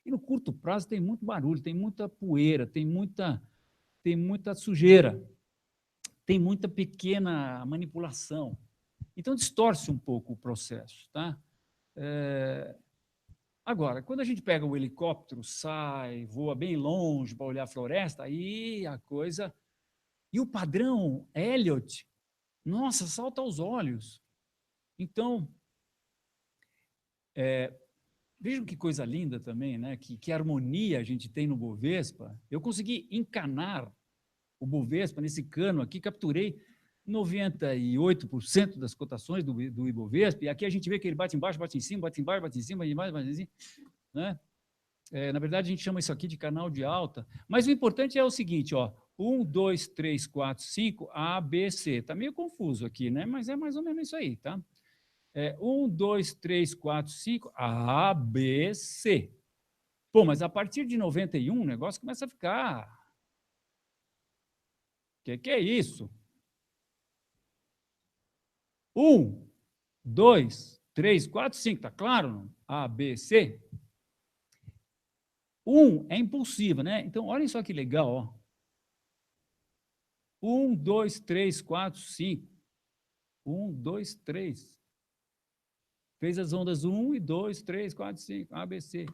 J: E no curto prazo tem muito barulho, tem muita poeira, tem muita sujeira, tem muita pequena manipulação. Então, distorce um pouco o processo. Tá? Agora, quando a gente pega o helicóptero, sai, voa bem longe para olhar a floresta, aí a coisa... E o padrão Elliott, nossa, salta aos olhos. Então, vejam que coisa linda também, né? Que harmonia a gente tem no Bovespa. Eu consegui encanar o Bovespa nesse cano aqui, capturei 98% das cotações do Ibovespa, e aqui a gente vê que ele bate embaixo, bate em cima, bate embaixo, bate em cima, bate embaixo, bate em cima, né? Na verdade, a gente chama isso aqui de canal de alta, mas o importante é o seguinte, ó, 1, 2, 3, 4, 5, A, B, C. Está meio confuso aqui, né? Mas é mais ou menos isso aí, tá? 1, 2, 3, 4, 5, A, B, C. Pô, mas a partir de 91 o negócio começa a ficar... Que é isso? 1, 2, 3, 4, 5, tá claro? Não? A, B, C. 1 é impulsiva, né? Então, olhem só que legal, ó. 1, 2, 3, 4, 5. 1, 2, 3. Fez as ondas 1 e 2, 3, 4, 5, A, B, C.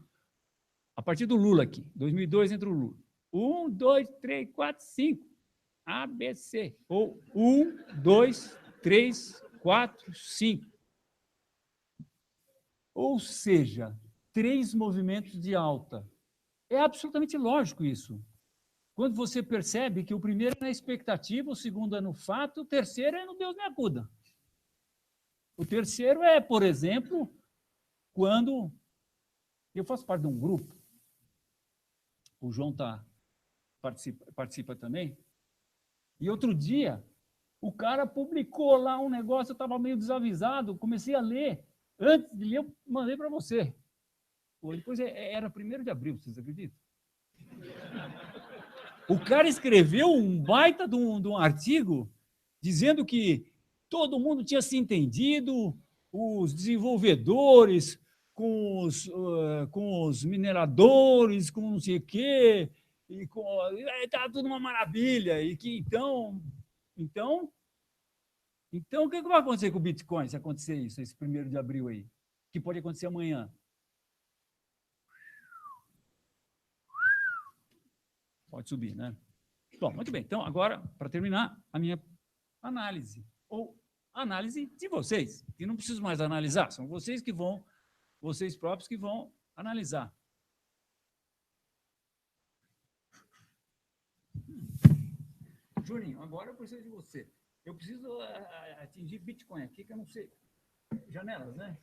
J: A partir do Lula aqui, 2002 entra o Lula. 1, 2, 3, 4, 5. A, B, C. Ou 1, 2, 3, 4, 5. Ou seja, 3 movimentos de alta. É absolutamente lógico isso. Quando você percebe que o primeiro é na expectativa, o segundo é no fato, o terceiro é no Deus me acuda. O terceiro é, por exemplo, quando eu faço parte de um grupo, o João participa também, e outro dia o cara publicou lá um negócio, eu estava meio desavisado, comecei a ler, antes de ler eu mandei para você. Depois era 1º de abril, vocês acreditam? O cara escreveu um baita de um artigo dizendo que todo mundo tinha se entendido, os desenvolvedores com os mineradores, com não sei o quê, e estava tudo uma maravilha, e que então o que vai acontecer com o Bitcoin se acontecer isso, esse 1º de abril aí? Que pode acontecer amanhã? Pode subir, né? Bom, muito bem. Então, agora, para terminar, a minha análise, ou análise de vocês, que não preciso mais analisar, são vocês próprios que vão analisar. Juninho, agora eu preciso de você. Eu preciso atingir Bitcoin aqui, que eu não sei. Janelas, né?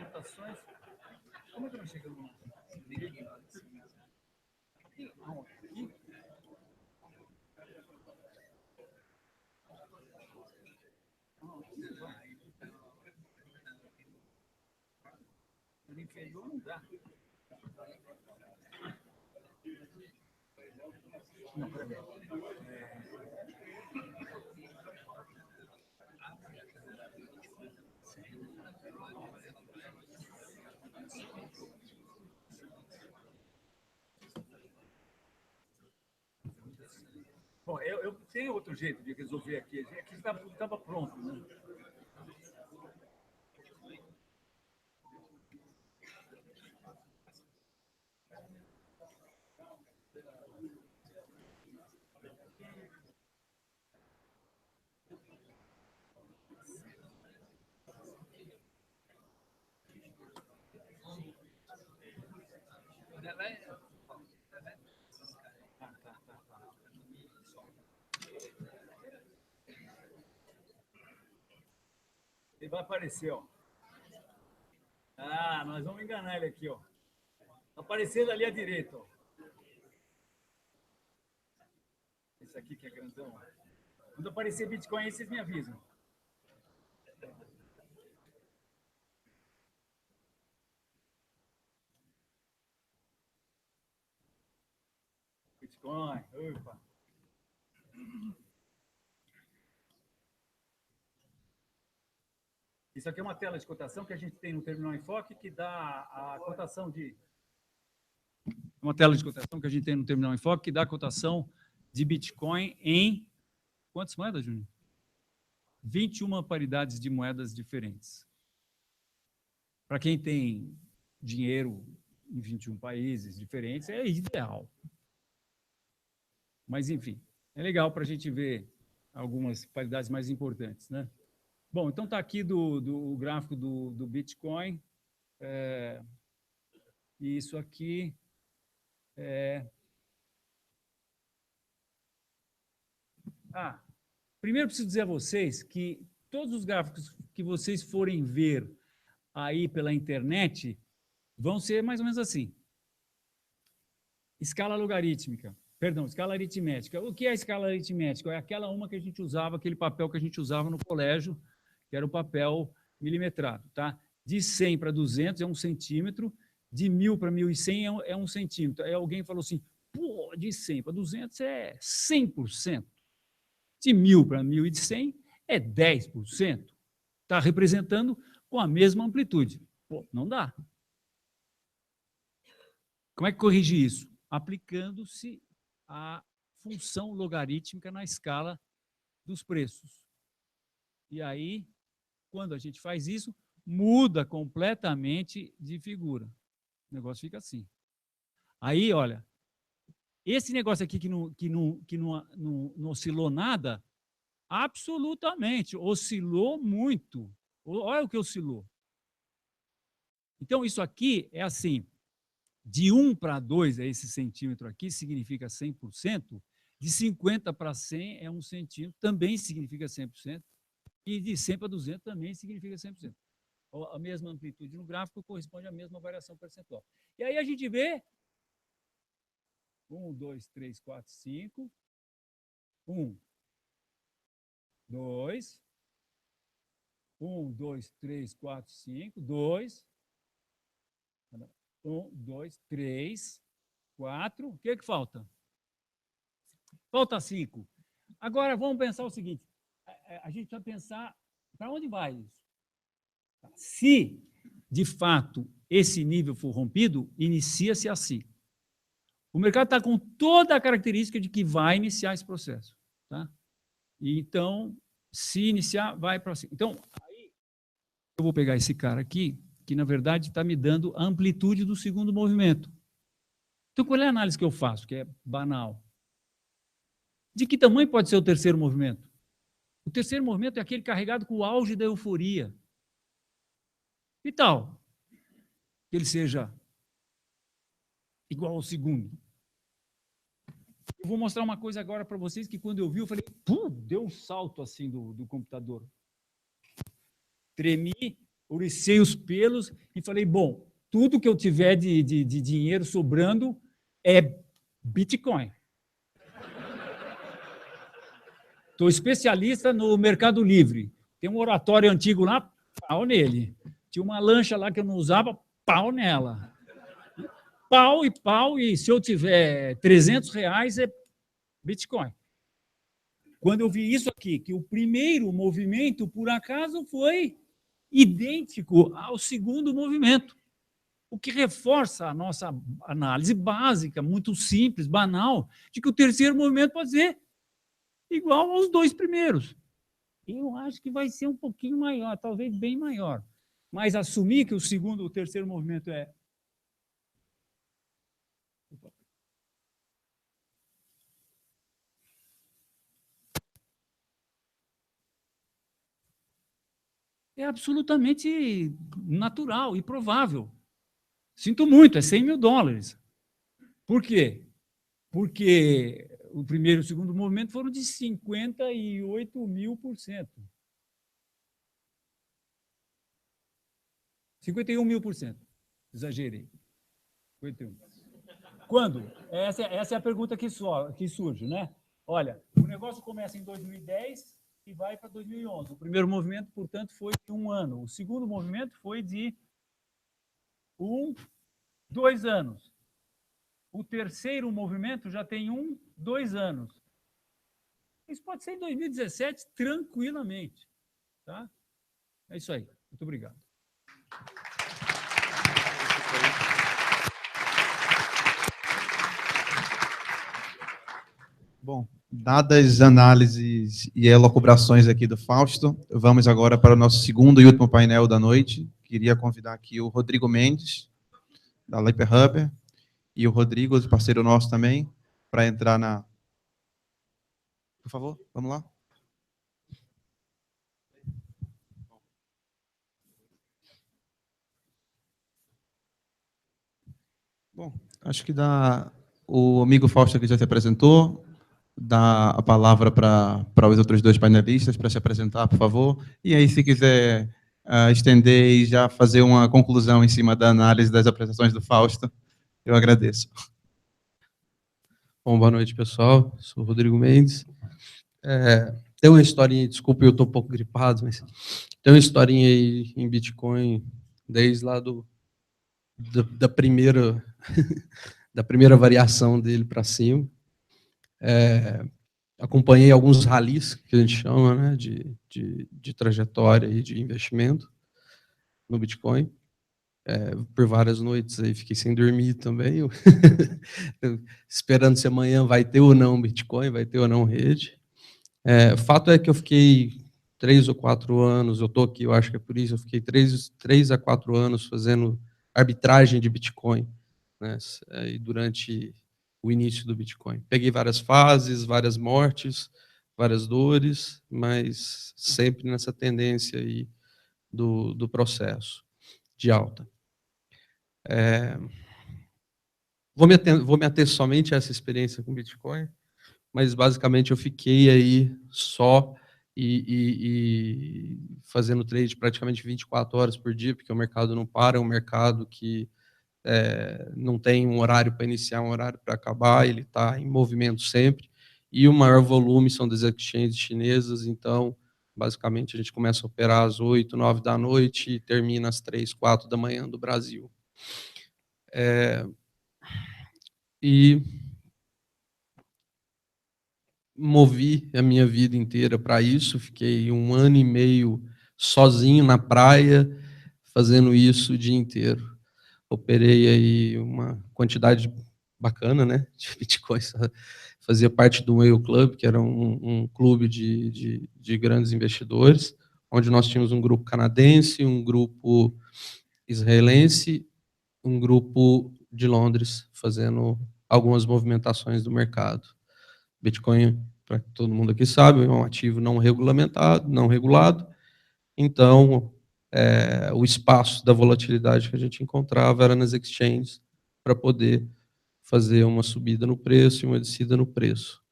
J: Cotações. Como é que nós chegamos lá? Aqui? No inferior não dá. Não, peraí. Bom, eu tenho outro jeito de resolver aqui. Aqui estava pronto, né? Ele vai aparecer, ó. Ah, nós vamos enganar ele aqui, ó. Aparecendo ali à direita, ó. Esse aqui que é grandão, ó. Quando aparecer Bitcoin aí, vocês me avisam. Bitcoin, opa. Isso aqui é uma tela de cotação que a gente tem no Terminal Enfoque, que dá a cotação de... Uma tela de cotação que a gente tem no Terminal Enfoque, que dá a cotação de Bitcoin em... Quantas moedas, Júnior? 21 paridades de moedas diferentes. Para quem tem dinheiro em 21 países diferentes, é ideal. Mas, enfim, é legal para a gente ver algumas paridades mais importantes, né? Bom, então está aqui o gráfico do Bitcoin. E isso aqui primeiro preciso dizer a vocês que todos os gráficos que vocês forem ver aí pela internet vão ser mais ou menos assim. Escala logarítmica. Perdão, escala aritmética. O que é escala aritmética? É aquela uma que a gente usava, aquele papel que a gente usava no colégio, que era o papel milimetrado, tá? De 100 para 200 é 1 centímetro, de 1000 para 1100 é 1 centímetro. Aí alguém falou assim, pô, de 100 para 200 é 100%. De 1000 para 1100 é 10%. Está representando com a mesma amplitude. Pô, não dá. Como é que corrige isso? Aplicando-se a função logarítmica na escala dos preços. E aí, quando a gente faz isso, muda completamente de figura. O negócio fica assim. Aí, olha, esse negócio aqui que não oscilou nada, absolutamente, oscilou muito. Olha o que oscilou. Então, isso aqui é assim, de 1 para 2, é esse centímetro aqui, significa 100%, de 50 para 100 é 1 centímetro, também significa 100%, e de 100 para 200 também significa 100%. A mesma amplitude no gráfico corresponde à mesma variação percentual. E aí a gente vê 1, 2, 3, 4, 5, 1, 2, 1, 2, 3, 4, 5, 2, 1, 2, 3, 4, o que é que falta? Falta 5. Agora, vamos pensar o seguinte, a gente vai pensar para onde vai isso. Se, de fato, esse nível for rompido, inicia-se assim. O mercado está com toda a característica de que vai iniciar esse processo. Tá? E, então, se iniciar, vai para cima. Então, aí, eu vou pegar esse cara aqui, que, na verdade, está me dando a amplitude do segundo movimento. Então, qual é a análise que eu faço, que é banal? De que tamanho pode ser o terceiro movimento? O terceiro movimento é aquele carregado com o auge da euforia. E tal, que ele seja igual ao segundo. Eu vou mostrar uma coisa agora para vocês que quando eu vi, eu falei, pum, deu um salto assim do computador. Tremi, oricei os pelos e falei, bom, tudo que eu tiver de dinheiro sobrando é Bitcoin. Estou especialista no Mercado Livre. Tem um oratório antigo lá, pau nele. Tinha uma lancha lá que eu não usava, pau nela. Pau, e se eu tiver R$300 é Bitcoin. Quando eu vi isso aqui, que o primeiro movimento, por acaso, foi idêntico ao segundo movimento, o que reforça a nossa análise básica, muito simples, banal, de que o terceiro movimento pode ser igual aos dois primeiros. Eu acho que vai ser um pouquinho maior, talvez bem maior. Mas assumir que o terceiro movimento é... É absolutamente natural e provável. Sinto muito, é $100 mil. Por quê? Porque o primeiro e o segundo movimento foram de 58.000%. 51.000%. Exagerei. 51. Quando? Essa é a pergunta que surge, né? Olha, o negócio começa em 2010 e vai para 2011. O primeiro movimento, portanto, foi de 1 ano. O segundo movimento foi de 2 anos. O terceiro movimento já tem 2 anos. Isso pode ser em 2017, tranquilamente. Tá? É isso aí. Muito obrigado.
A: Bom, dadas as análises e elucubrações aqui do Fausto, vamos agora para o nosso segundo e último painel da noite. Queria convidar aqui o Rodrigo Mendes, da Leper Hubber, e o Rodrigo, parceiro nosso também, para entrar na... Por favor, vamos lá. Bom, acho que o amigo Fausto aqui já se apresentou. Dá a palavra para os outros dois painelistas para se apresentar, por favor. E aí, se quiser estender e já fazer uma conclusão em cima da análise das apresentações do Fausto, eu agradeço.
K: Bom, boa noite, pessoal. Sou o Rodrigo Mendes. Tem uma historinha, desculpa, eu estou um pouco gripado, mas tem uma historinha aí em Bitcoin, desde lá da primeira variação dele para cima. Acompanhei alguns ralis, que a gente chama, né, de trajetória e de investimento no Bitcoin. Por várias noites aí fiquei sem dormir também, esperando se amanhã vai ter ou não Bitcoin, vai ter ou não rede. O fato é que eu fiquei 3 ou 4 anos, eu estou aqui, eu acho que é por isso, eu fiquei 3 a 4 anos fazendo arbitragem de Bitcoin, né, e durante o início do Bitcoin. Peguei várias fases, várias mortes, várias dores, mas sempre nessa tendência aí do processo de alta. Vou me ater somente a essa experiência com Bitcoin, mas basicamente eu fiquei aí só e fazendo trade praticamente 24 horas por dia, porque o mercado não para, é um mercado que não tem um horário para iniciar, um horário para acabar, ele está em movimento sempre, e o maior volume são das exchanges chinesas, então, basicamente, a gente começa a operar às 8, 9 da noite e termina às 3, 4 da manhã do Brasil. E movi a minha vida inteira para isso, fiquei 1 ano e meio sozinho na praia, fazendo isso o dia inteiro. Operei aí uma quantidade bacana, né, de bitcoins. Fazia parte do Whale Club, que era um clube de grandes investidores, onde nós tínhamos um grupo canadense, um grupo israelense, um grupo de Londres, fazendo algumas movimentações do mercado. Bitcoin, para todo mundo aqui sabe, é um ativo não regulamentado, não regulado, então o espaço da volatilidade que a gente encontrava era nas exchanges para poder fazer uma subida no preço e uma descida no preço.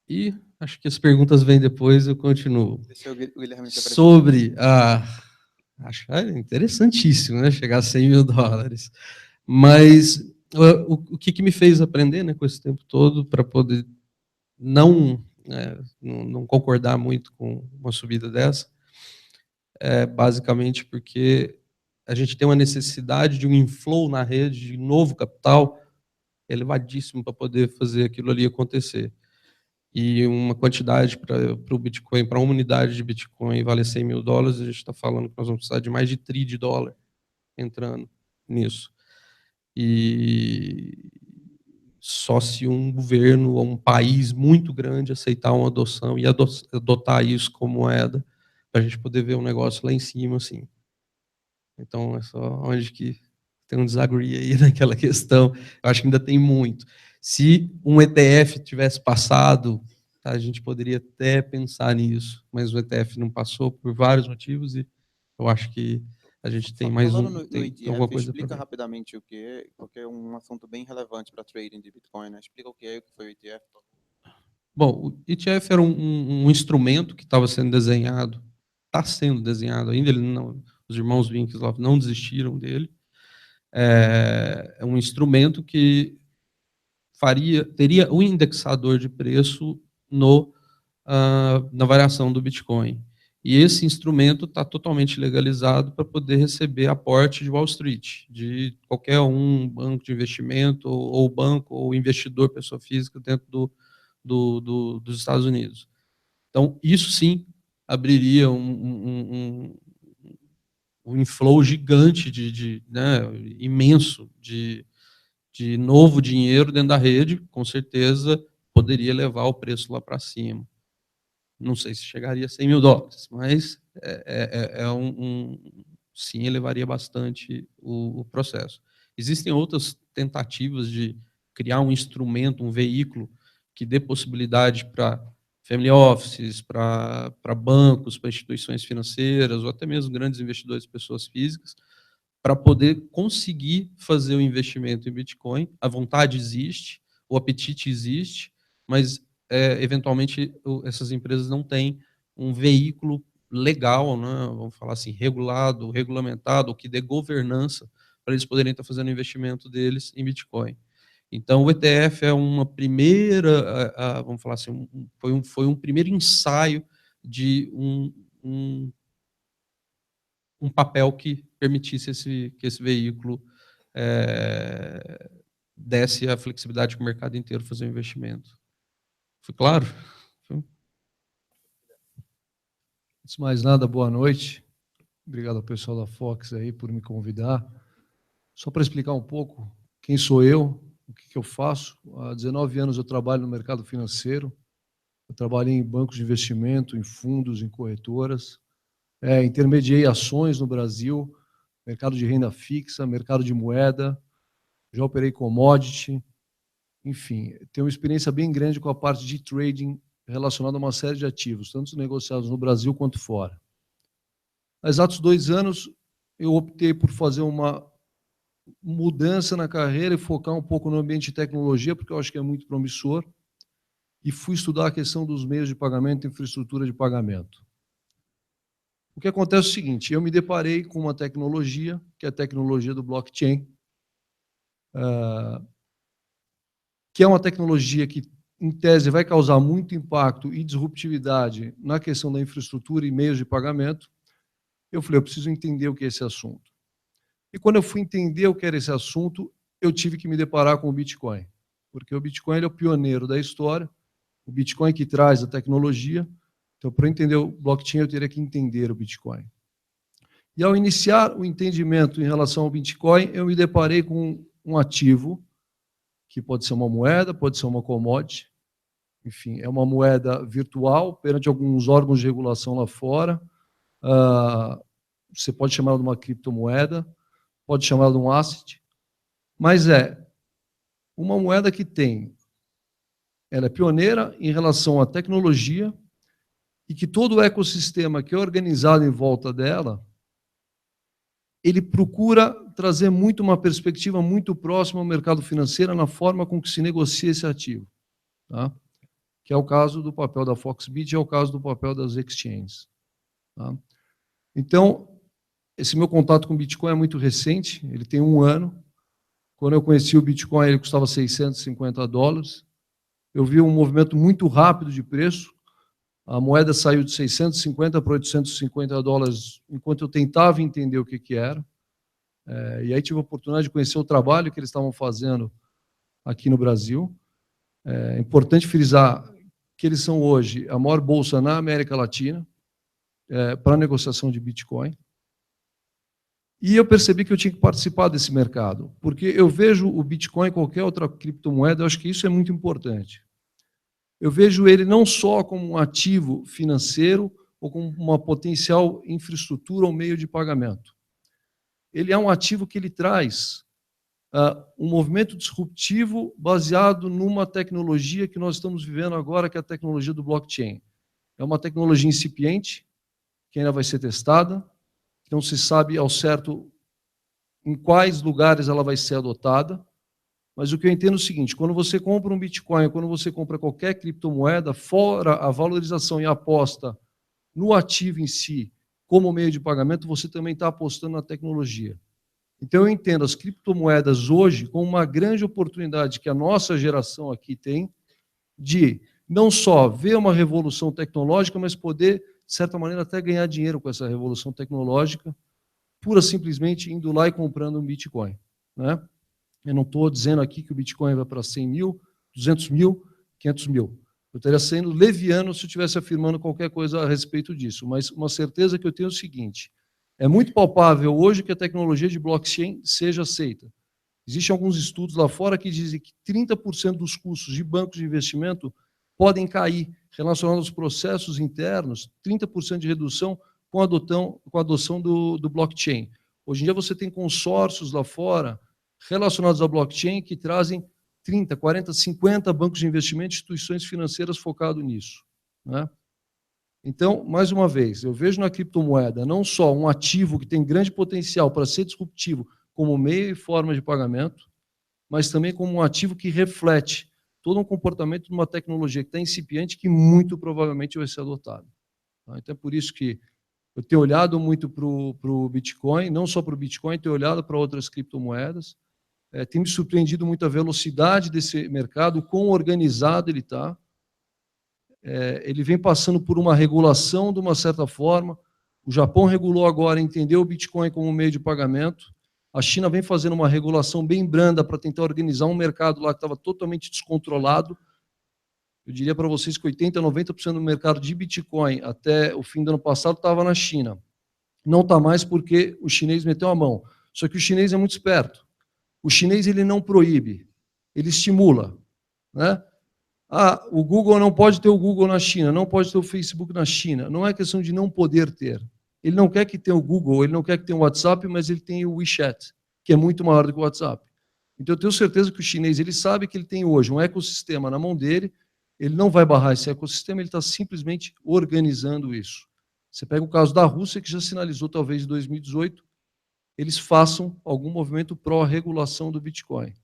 K: E acho que as perguntas vêm depois, eu continuo. Sobre acho interessantíssimo, né, chegar a 100 mil dólares. Mas o que me fez aprender, né, com esse tempo todo para poder não concordar muito com uma subida dessa, basicamente porque a gente tem uma necessidade de um inflow na rede de novo capital elevadíssimo para poder fazer aquilo ali acontecer. E uma quantidade para o Bitcoin, para uma unidade de Bitcoin vale 100 mil dólares, a gente está falando que nós vamos precisar de mais de $1 trilhão entrando nisso. E só se um governo ou um país muito grande aceitar uma adoção e adotar isso como moeda, para a gente poder ver um negócio lá em cima, assim. Então, é só onde que tem um desagree aí naquela questão. Eu acho que ainda tem muito. Se um ETF tivesse passado, tá, a gente poderia até pensar nisso, mas o ETF não passou por vários motivos e eu acho que a gente tem mais tem alguma coisa para ver.
H: Explica rapidamente o que é, porque é um assunto bem relevante para trading de Bitcoin, né? Explica o que é e o que foi o ETF.
K: Bom, o ETF era um instrumento que estava sendo desenhado, está sendo desenhado ainda, os irmãos Winklevoss não desistiram dele. É um instrumento que teria um indexador de preço na variação do Bitcoin. E esse instrumento está totalmente legalizado para poder receber aporte de Wall Street, de qualquer banco de investimento, ou banco, ou investidor, pessoa física, dentro dos Estados Unidos. Então, isso sim abriria um inflow gigante, né, imenso, de novo dinheiro dentro da rede, com certeza poderia levar o preço lá para cima. Não sei se chegaria a $100 mil, mas sim, elevaria bastante o processo. Existem outras tentativas de criar um instrumento, um veículo que dê possibilidade para family offices, para bancos, para instituições financeiras, ou até mesmo grandes investidores, pessoas físicas, para poder conseguir fazer o investimento em Bitcoin. A vontade existe, o apetite existe, mas eventualmente essas empresas não têm um veículo legal, né, vamos falar assim, regulado, regulamentado, que dê governança para eles poderem estar fazendo o investimento deles em Bitcoin. Então, o ETF é uma primeira, vamos falar assim, foi um primeiro ensaio de um papel que permitisse que esse veículo desse a flexibilidade para o mercado inteiro fazer o investimento. Foi claro?
L: Antes de mais nada, boa noite. Obrigado ao pessoal da Fox aí por me convidar. Só para explicar um pouco quem sou eu, o que eu faço. Há 19 anos eu trabalho no mercado financeiro. Eu trabalhei em bancos de investimento, em fundos, em corretoras. Intermediei ações no Brasil, mercado de renda fixa, mercado de moeda. Já operei commodity. Enfim, tenho uma experiência bem grande com a parte de trading relacionada a uma série de ativos, tanto negociados no Brasil quanto fora. Há exatos 2 anos, eu optei por fazer uma mudança na carreira e focar um pouco no ambiente de tecnologia, porque eu acho que é muito promissor, e fui estudar a questão dos meios de pagamento e infraestrutura de pagamento. O que acontece é o seguinte, eu me deparei com uma tecnologia, que é a tecnologia do blockchain, que é uma tecnologia que, em tese, vai causar muito impacto e disruptividade na questão da infraestrutura e meios de pagamento. Eu falei, eu preciso entender o que é esse assunto. E quando eu fui entender o que era esse assunto, eu tive que me deparar com o Bitcoin, porque o Bitcoin ele é o pioneiro da história, o Bitcoin que traz a tecnologia. Então, para entender o blockchain, eu teria que entender o Bitcoin. E ao iniciar o entendimento em relação ao Bitcoin, eu me deparei com um ativo, que pode ser uma moeda, pode ser uma commodity, enfim, é uma moeda virtual perante alguns órgãos de regulação lá fora. Você pode chamar de uma criptomoeda, pode chamar de um asset, mas é uma moeda que ela é pioneira em relação à tecnologia e que todo o ecossistema que é organizado em volta dela, ele procura trazer muito uma perspectiva muito próxima ao mercado financeiro na forma com que se negocia esse ativo, tá? Que é o caso do papel da Foxbit, é o caso do papel das exchanges. Tá? Então, esse meu contato com o Bitcoin é muito recente, ele tem 1 ano. Quando eu conheci o Bitcoin, ele custava $650. Eu vi um movimento muito rápido de preço. A moeda saiu de 650 para $850 enquanto eu tentava entender o que era. E aí tive a oportunidade de conhecer o trabalho que eles estavam fazendo aqui no Brasil. É importante frisar que eles são hoje a maior bolsa na América Latina para negociação de Bitcoin. E eu percebi que eu tinha que participar desse mercado, porque eu vejo o Bitcoin, qualquer outra criptomoeda, eu acho que isso é muito importante. Eu vejo ele não só como um ativo financeiro ou como uma potencial infraestrutura ou meio de pagamento. Ele é um ativo que ele traz um movimento disruptivo baseado numa tecnologia que nós estamos vivendo agora, que é a tecnologia do blockchain. É uma tecnologia incipiente, que ainda vai ser testada, não se sabe ao certo em quais lugares ela vai ser adotada, mas o que eu entendo é o seguinte, quando você compra um Bitcoin, quando você compra qualquer criptomoeda, fora a valorização e a aposta no ativo em si, como meio de pagamento, você também está apostando na tecnologia. Então, eu entendo as criptomoedas hoje como uma grande oportunidade que a nossa geração aqui tem de não só ver uma revolução tecnológica, mas poder, de certa maneira, até ganhar dinheiro com essa revolução tecnológica, pura simplesmente indo lá e comprando um Bitcoin, né? Eu não estou dizendo aqui que o Bitcoin vai para 100 mil, 200 mil, 500 mil. Eu Eu estaria sendo leviano se eu estivesse afirmando qualquer coisa a respeito disso, mas uma certeza que eu tenho é o seguinte: é muito palpável hoje que a tecnologia de blockchain seja aceita. Existem alguns estudos lá fora que dizem que 30% dos custos de bancos de investimento podem cair relacionados aos processos internos, 30% de redução com a adoção do blockchain. Hoje em dia você tem consórcios lá fora relacionados ao blockchain que trazem 30, 40, 50 bancos de investimento, instituições financeiras focadas nisso, né? Então, mais uma vez, eu vejo na criptomoeda não só um ativo que tem grande potencial para ser disruptivo como meio e forma de pagamento, mas também como um ativo que reflete todo um comportamento de uma tecnologia que está incipiente que muito provavelmente vai ser adotada. Então, é por isso que eu tenho olhado muito para o Bitcoin, não só para o Bitcoin, tenho olhado para outras criptomoedas. Tem me surpreendido muito a velocidade desse mercado, o quão organizado ele está. Ele vem passando por uma regulação de uma certa forma. O Japão regulou agora, entendeu o Bitcoin como meio de pagamento. A China vem fazendo uma regulação bem branda para tentar organizar um mercado lá que estava totalmente descontrolado. Eu diria para vocês que 80% a 90% do mercado de Bitcoin até o fim do ano passado estava na China. Não está mais porque o chinês meteu a mão. Só que o chinês é muito esperto. O chinês ele não proíbe, ele estimula, né? O Google não pode ter o Google na China, não pode ter o Facebook na China. Não é questão de não poder ter. Ele não quer que tenha o Google, ele não quer que tenha o WhatsApp, mas ele tem o WeChat, que é muito maior do que o WhatsApp. Então, eu tenho certeza que o chinês ele sabe que ele tem hoje um ecossistema na mão dele, ele não vai barrar esse ecossistema, ele está simplesmente organizando isso. Você pega o caso da Rússia, que já sinalizou, talvez em 2018, eles façam algum movimento pró-regulação do Bitcoin.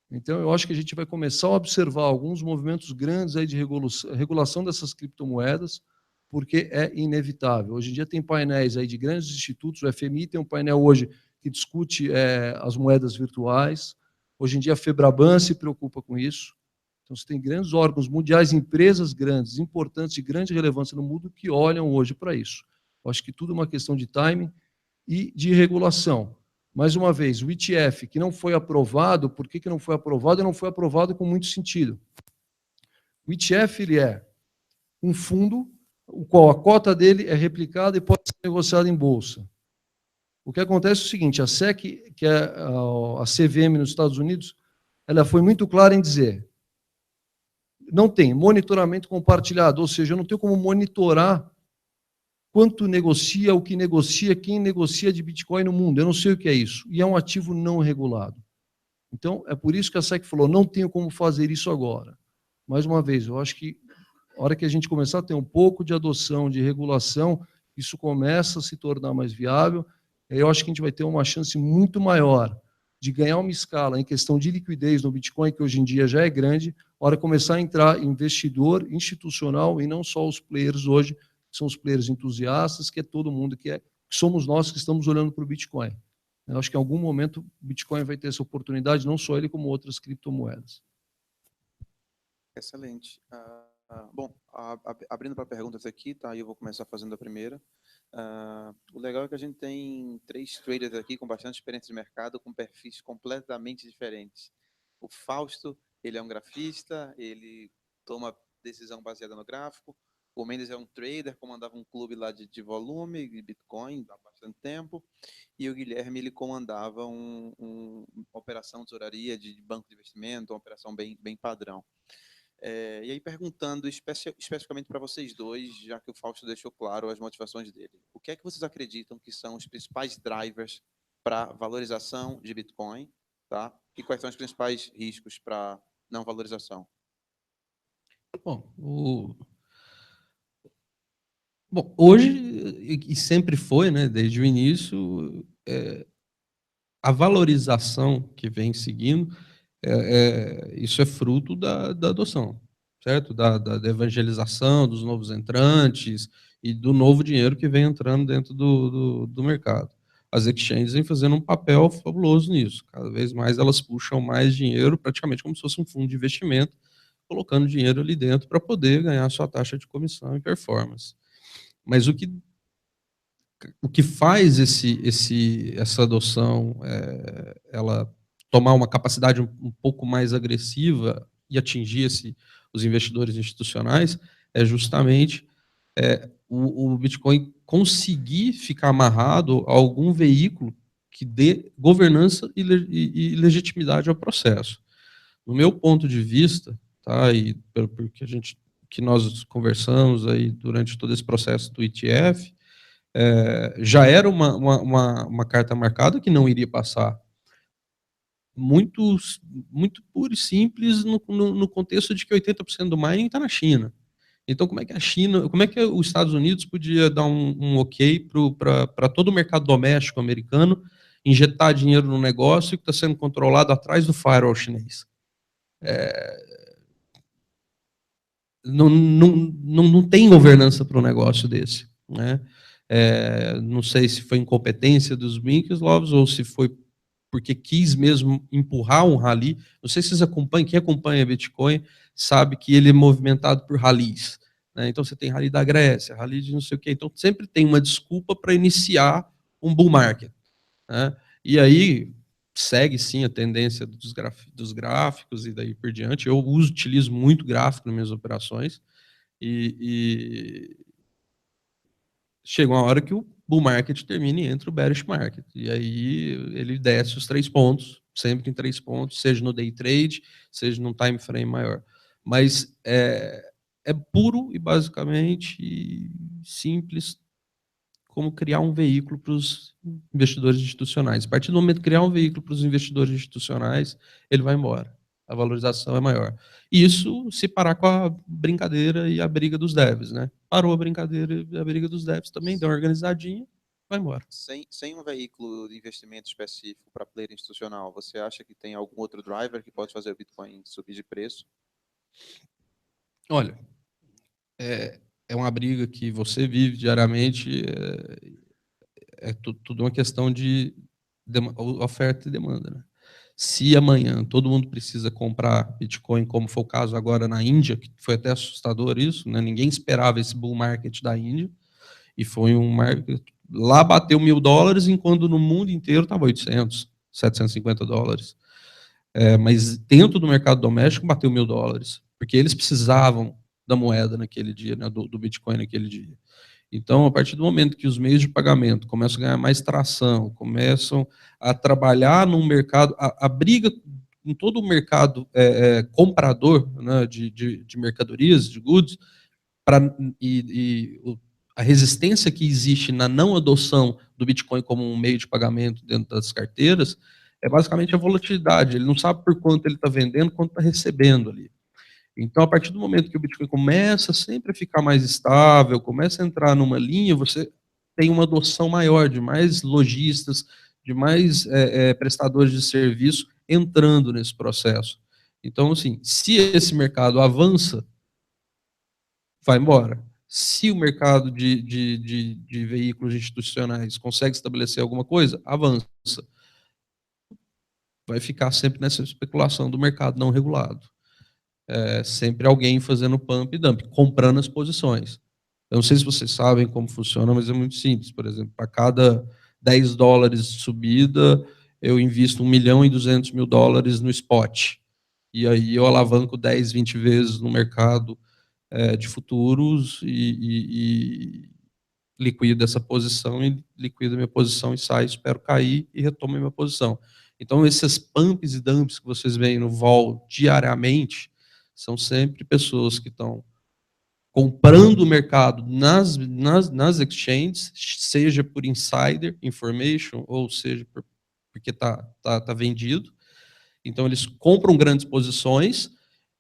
L: Então, eu acho que a gente vai começar a observar alguns movimentos grandes aí de regulação dessas criptomoedas, porque é inevitável. Hoje em dia tem painéis aí de grandes institutos, o FMI tem um painel hoje que discute as moedas virtuais. Hoje em dia a Febraban se preocupa com isso. Então, você tem grandes órgãos mundiais, empresas grandes, importantes, de grande relevância no mundo, que olham hoje para isso. Eu acho que tudo é uma questão de timing e de regulação. Mais uma vez, o ETF, que não foi aprovado, por que não foi aprovado? E não foi aprovado com muito sentido. O ETF ele é um fundo, o qual a cota dele é replicada e pode ser negociada em bolsa. O que acontece é o seguinte: a SEC, que é a CVM nos Estados Unidos, ela foi muito clara em dizer: não tem monitoramento compartilhado, ou seja, eu não tenho como monitorar quanto negocia, o que negocia, quem negocia de Bitcoin no mundo. Eu não sei o que é isso. E é um ativo não regulado. Então, é por isso que a SEC falou: não tenho como fazer isso agora. Mais uma vez, eu acho que a hora que a gente começar a ter um pouco de adoção, de regulação, isso começa a se tornar mais viável. Eu acho que a gente vai ter uma chance muito maior de ganhar uma escala em questão de liquidez no Bitcoin, que hoje em dia já é grande, a hora que começar a entrar investidor institucional e não só os players hoje, que são os players entusiastas, que é todo mundo que somos nós que estamos olhando para o Bitcoin. Eu acho que em algum momento o Bitcoin vai ter essa oportunidade, não só ele, como outras criptomoedas.
H: Excelente. Bom, abrindo para perguntas aqui, tá? Eu vou começar fazendo a primeira. O legal é que a gente tem 3 traders aqui com bastante experiência de mercado, com perfis completamente diferentes. O Fausto, ele é um grafista, ele toma decisão baseada no gráfico. O Mendes é um trader, comandava um clube lá de volume, de Bitcoin, há bastante tempo. E o Guilherme, ele comandava uma operação de tesouraria de banco de investimento, uma operação bem padrão. E aí, perguntando especificamente para vocês dois, já que o Fausto deixou claro as motivações dele, o que é que vocês acreditam que são os principais drivers para valorização de Bitcoin, tá? E quais são os principais riscos para não valorização?
K: Bom, hoje, e sempre foi, né, desde o início, a valorização que vem seguindo, isso é fruto da adoção, certo? Da evangelização, dos novos entrantes e do novo dinheiro que vem entrando dentro do mercado. As exchanges vêm fazendo um papel fabuloso nisso. Cada vez mais elas puxam mais dinheiro, praticamente como se fosse um fundo de investimento, colocando dinheiro ali dentro para poder ganhar sua taxa de comissão e performance. Mas o que faz essa adoção, ela tomar uma capacidade um pouco mais agressiva e atingir os investidores institucionais, é justamente o Bitcoin conseguir ficar amarrado a algum veículo que dê governança e legitimidade ao processo. No meu ponto de vista, tá, e pelo que nós conversamos aí durante todo esse processo do ETF, já era uma carta marcada que não iria passar. Muito puro e simples no contexto de que 80% do mining está na China. Então, como é que os Estados Unidos podia dar um ok para todo o mercado doméstico americano injetar dinheiro no negócio que está sendo controlado atrás do firewall chinês? Não tem governança para um negócio desse, né? Não sei se foi incompetência dos Winklevoss ou se foi porque quis mesmo empurrar um rally. Não sei se vocês acompanham, quem acompanha Bitcoin sabe que ele é movimentado por rallies, né? Então você tem rally da Grécia, rally de não sei o quê. Então sempre tem uma desculpa para iniciar um bull market, né? E aí segue sim a tendência dos gráficos e daí por diante. Eu utilizo muito gráfico nas minhas operações e chega uma hora que o bull market termina e entra o bearish market. E aí ele desce os 3 pontos, sempre em 3 pontos, seja no day trade, seja num time frame maior. Mas é puro e basicamente simples como criar um veículo para os investidores institucionais. A partir do momento que criar um veículo para os investidores institucionais, ele vai embora. A valorização é maior. E isso se parar com a brincadeira e a briga dos devs, né? Parou a brincadeira e a briga dos devs também, deu uma organizadinha, vai embora.
H: Sem um veículo de investimento específico para player institucional, você acha que tem algum outro driver que pode fazer o Bitcoin subir de preço?
K: Olha, é uma briga que você vive diariamente, tudo uma questão de oferta e demanda, né? Se amanhã todo mundo precisa comprar Bitcoin, como foi o caso agora na Índia, que foi até assustador isso, né? Ninguém esperava esse bull market da Índia, e foi um market, lá bateu $1.000, enquanto no mundo inteiro estava 800, 750 dólares. Mas dentro do mercado doméstico bateu $1.000, porque eles precisavam da moeda naquele dia, né? do Bitcoin naquele dia. Então, a partir do momento que os meios de pagamento começam a ganhar mais tração, começam a trabalhar num mercado, a briga em todo o mercado comprador, né, de mercadorias, de goods, a resistência que existe na não adoção do Bitcoin como um meio de pagamento dentro das carteiras é basicamente a volatilidade. Ele não sabe por quanto ele está vendendo, quanto está recebendo ali. Então, a partir do momento que o Bitcoin começa sempre a ficar mais estável, começa a entrar numa linha, você tem uma adoção maior de mais lojistas, de mais prestadores de serviço entrando nesse processo. Então, assim, se esse mercado avança, vai embora. Se o mercado de veículos institucionais consegue estabelecer alguma coisa, avança. Vai ficar sempre nessa especulação do mercado não regulado. Sempre alguém fazendo pump e dump, comprando as posições. Eu não sei se vocês sabem como funciona, mas é muito simples. Por exemplo, a cada $10 de subida, eu invisto $1.200.000 no spot. E aí eu alavanco 10, 20 vezes no mercado de futuros e liquido essa posição e liquido a minha posição e saio, espero cair e retomo a minha posição. Então, esses pumps e dumps que vocês veem no vol diariamente são sempre pessoas que estão comprando o mercado nas exchanges, seja por insider information, ou seja porque tá vendido. Então, eles compram grandes posições,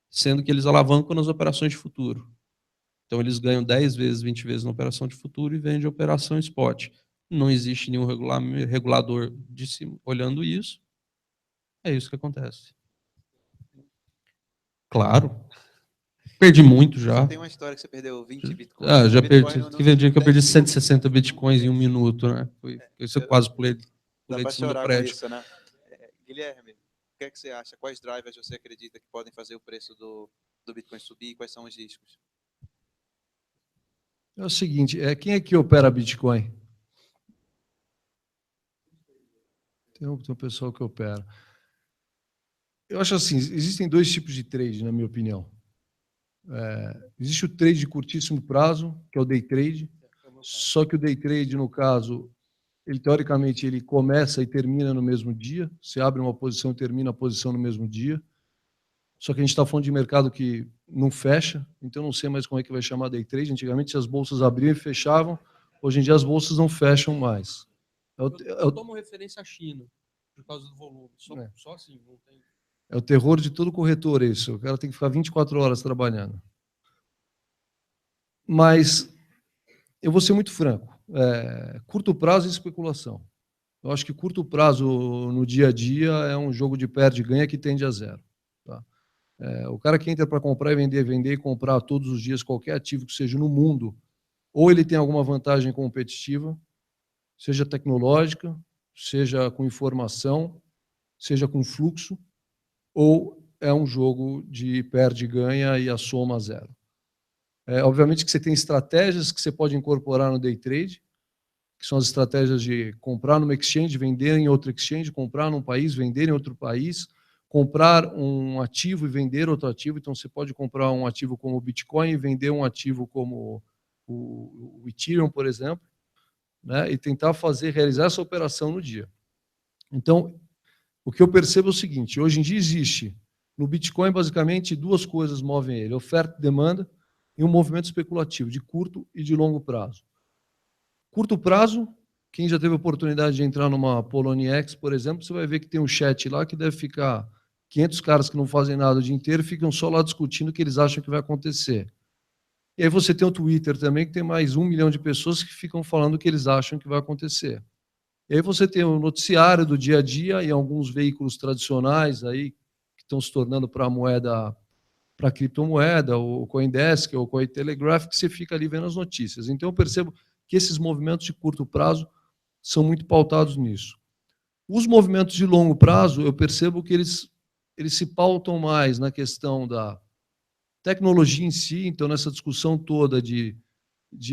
K: sendo que eles alavancam nas operações de futuro. Então, eles ganham 10 vezes, 20 vezes na operação de futuro e vendem a operação spot. Não existe nenhum regulador de cima olhando isso. É isso que acontece. Claro. Perdi muito já.
H: Você tem uma história que você perdeu 20 bitcoins.
K: Já perdi. Teve um dia que eu perdi 160 bitcoins em 1 minuto, né? Isso eu quase pulei de cima do prédio.
H: Isso, né? Guilherme, o que é que você acha? Quais drivers você acredita que podem fazer o preço do Bitcoin subir? Quais são os riscos?
L: É o seguinte, quem é que opera Bitcoin? Tem um pessoal que opera. Eu acho assim, existem 2 tipos de trade, na minha opinião. Existe o trade de curtíssimo prazo, que é o day trade, só que o day trade, no caso, ele teoricamente ele começa e termina no mesmo dia, você abre uma posição e termina a posição no mesmo dia, só que a gente está falando de mercado que não fecha, então não sei mais como é que vai chamar day trade. Antigamente as bolsas abriam e fechavam, hoje em dia as bolsas não fecham mais.
K: Eu tomo referência à China, por causa do volume, só assim, não tem...
L: É o terror de todo corretor isso, o cara tem que ficar 24 horas trabalhando. Mas eu vou ser muito franco, curto prazo e especulação. Eu acho que curto prazo no dia a dia é um jogo de perde e ganha que tende a zero. Tá? O cara que entra para comprar e vender e comprar todos os dias qualquer ativo que seja no mundo, ou ele tem alguma vantagem competitiva, seja tecnológica, seja com informação, seja com fluxo, ou é um jogo de perde e ganha e a soma zero. Obviamente que você tem estratégias que você pode incorporar no day trade, que são as estratégias de comprar numa exchange, vender em outra exchange, comprar num país, vender em outro país, comprar um ativo e vender outro ativo. Então, você pode comprar um ativo como o Bitcoin e vender um ativo como o Ethereum, por exemplo, né, e tentar realizar essa operação no dia. Então, o que eu percebo é o seguinte, hoje em dia existe, no Bitcoin, basicamente, duas coisas movem ele, oferta e demanda, e um movimento especulativo de curto e de longo prazo. Curto prazo, quem já teve a oportunidade de entrar numa Poloniex, por exemplo, você vai ver que tem um chat lá que deve ficar 500 caras que não fazem nada o dia inteiro, ficam só lá discutindo o que eles acham que vai acontecer. E aí você tem o Twitter também, que tem mais 1 milhão de pessoas que ficam falando o que eles acham que vai acontecer. E aí você tem o noticiário do dia a dia e alguns veículos tradicionais aí que estão se tornando para a moeda, para a criptomoeda, o CoinDesk ou o Cointelegraph, que você fica ali vendo as notícias. Então eu percebo que esses movimentos de curto prazo são muito pautados nisso. Os movimentos de longo prazo, eu percebo que eles se pautam mais na questão da tecnologia em si, então nessa discussão toda de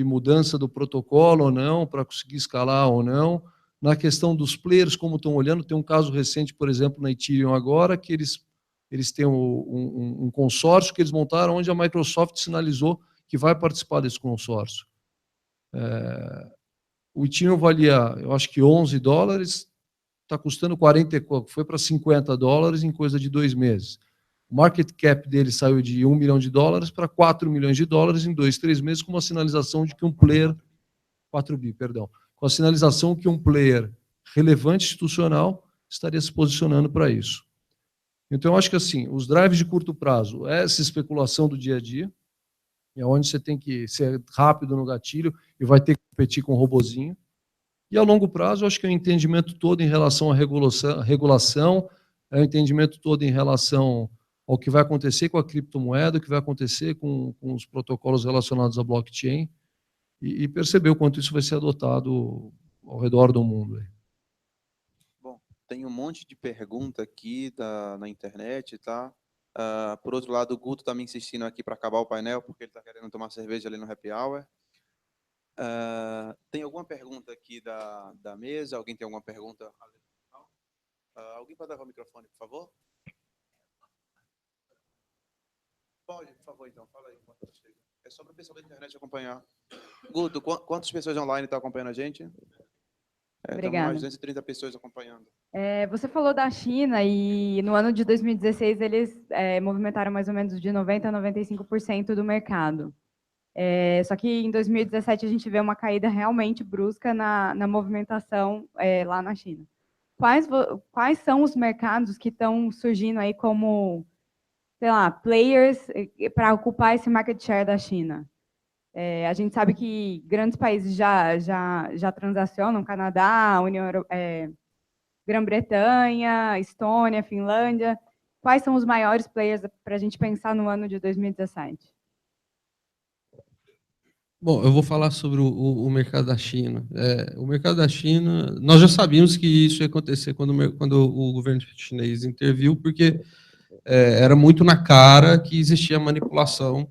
L: mudança do protocolo ou não, para conseguir escalar ou não, na questão dos players, como estão olhando, tem um caso recente, por exemplo, na Ethereum agora, que eles têm um consórcio que eles montaram, onde a Microsoft sinalizou que vai participar desse consórcio. O Ethereum valia, eu acho que $11, está custando 40, foi para $50 em coisa de 2 meses. O market cap dele saiu de $1 milhão para $4 milhões em 2, 3 meses, com uma sinalização de que um player, 4 bi, perdão, com a sinalização que um player relevante institucional estaria se posicionando para isso. Então, eu acho que assim, os drives de curto prazo, essa especulação do dia a dia, é onde você tem que ser rápido no gatilho e vai ter que competir com o robozinho. E a longo prazo, eu acho que é o entendimento todo em relação à regulação, é o entendimento todo em relação ao que vai acontecer com a criptomoeda, o que vai acontecer com os protocolos relacionados à blockchain, e perceber o quanto isso vai ser adotado ao redor do mundo.
H: Bom, tem um monte de pergunta aqui na internet, tá? Por outro lado, o Guto está me insistindo aqui para acabar o painel, porque ele está querendo tomar cerveja ali no happy hour. Tem alguma pergunta aqui da mesa? Alguém tem alguma pergunta? Alguém pode levar o microfone, por favor? Pode, por favor, então. Fala aí. É só para o pessoal da internet acompanhar. Guto, quantas pessoas online estão acompanhando a gente?
M: Obrigada.
H: Mais de 230 pessoas acompanhando.
M: Você falou da China e no ano de 2016 eles movimentaram mais ou menos de 90% a 95% do mercado. Só que em 2017 a gente vê uma caída realmente brusca na movimentação lá na China. Quais são os mercados que estão surgindo aí como, sei lá, players para ocupar esse market share da China? A gente sabe que grandes países já transacionam, Canadá, Grã-Bretanha, Estônia, Finlândia. Quais são os maiores players para a gente pensar no ano de 2017?
K: Bom, eu vou falar sobre o mercado da China. O mercado da China, nós já sabíamos que isso ia acontecer quando o governo chinês interviu, porque era muito na cara que existia manipulação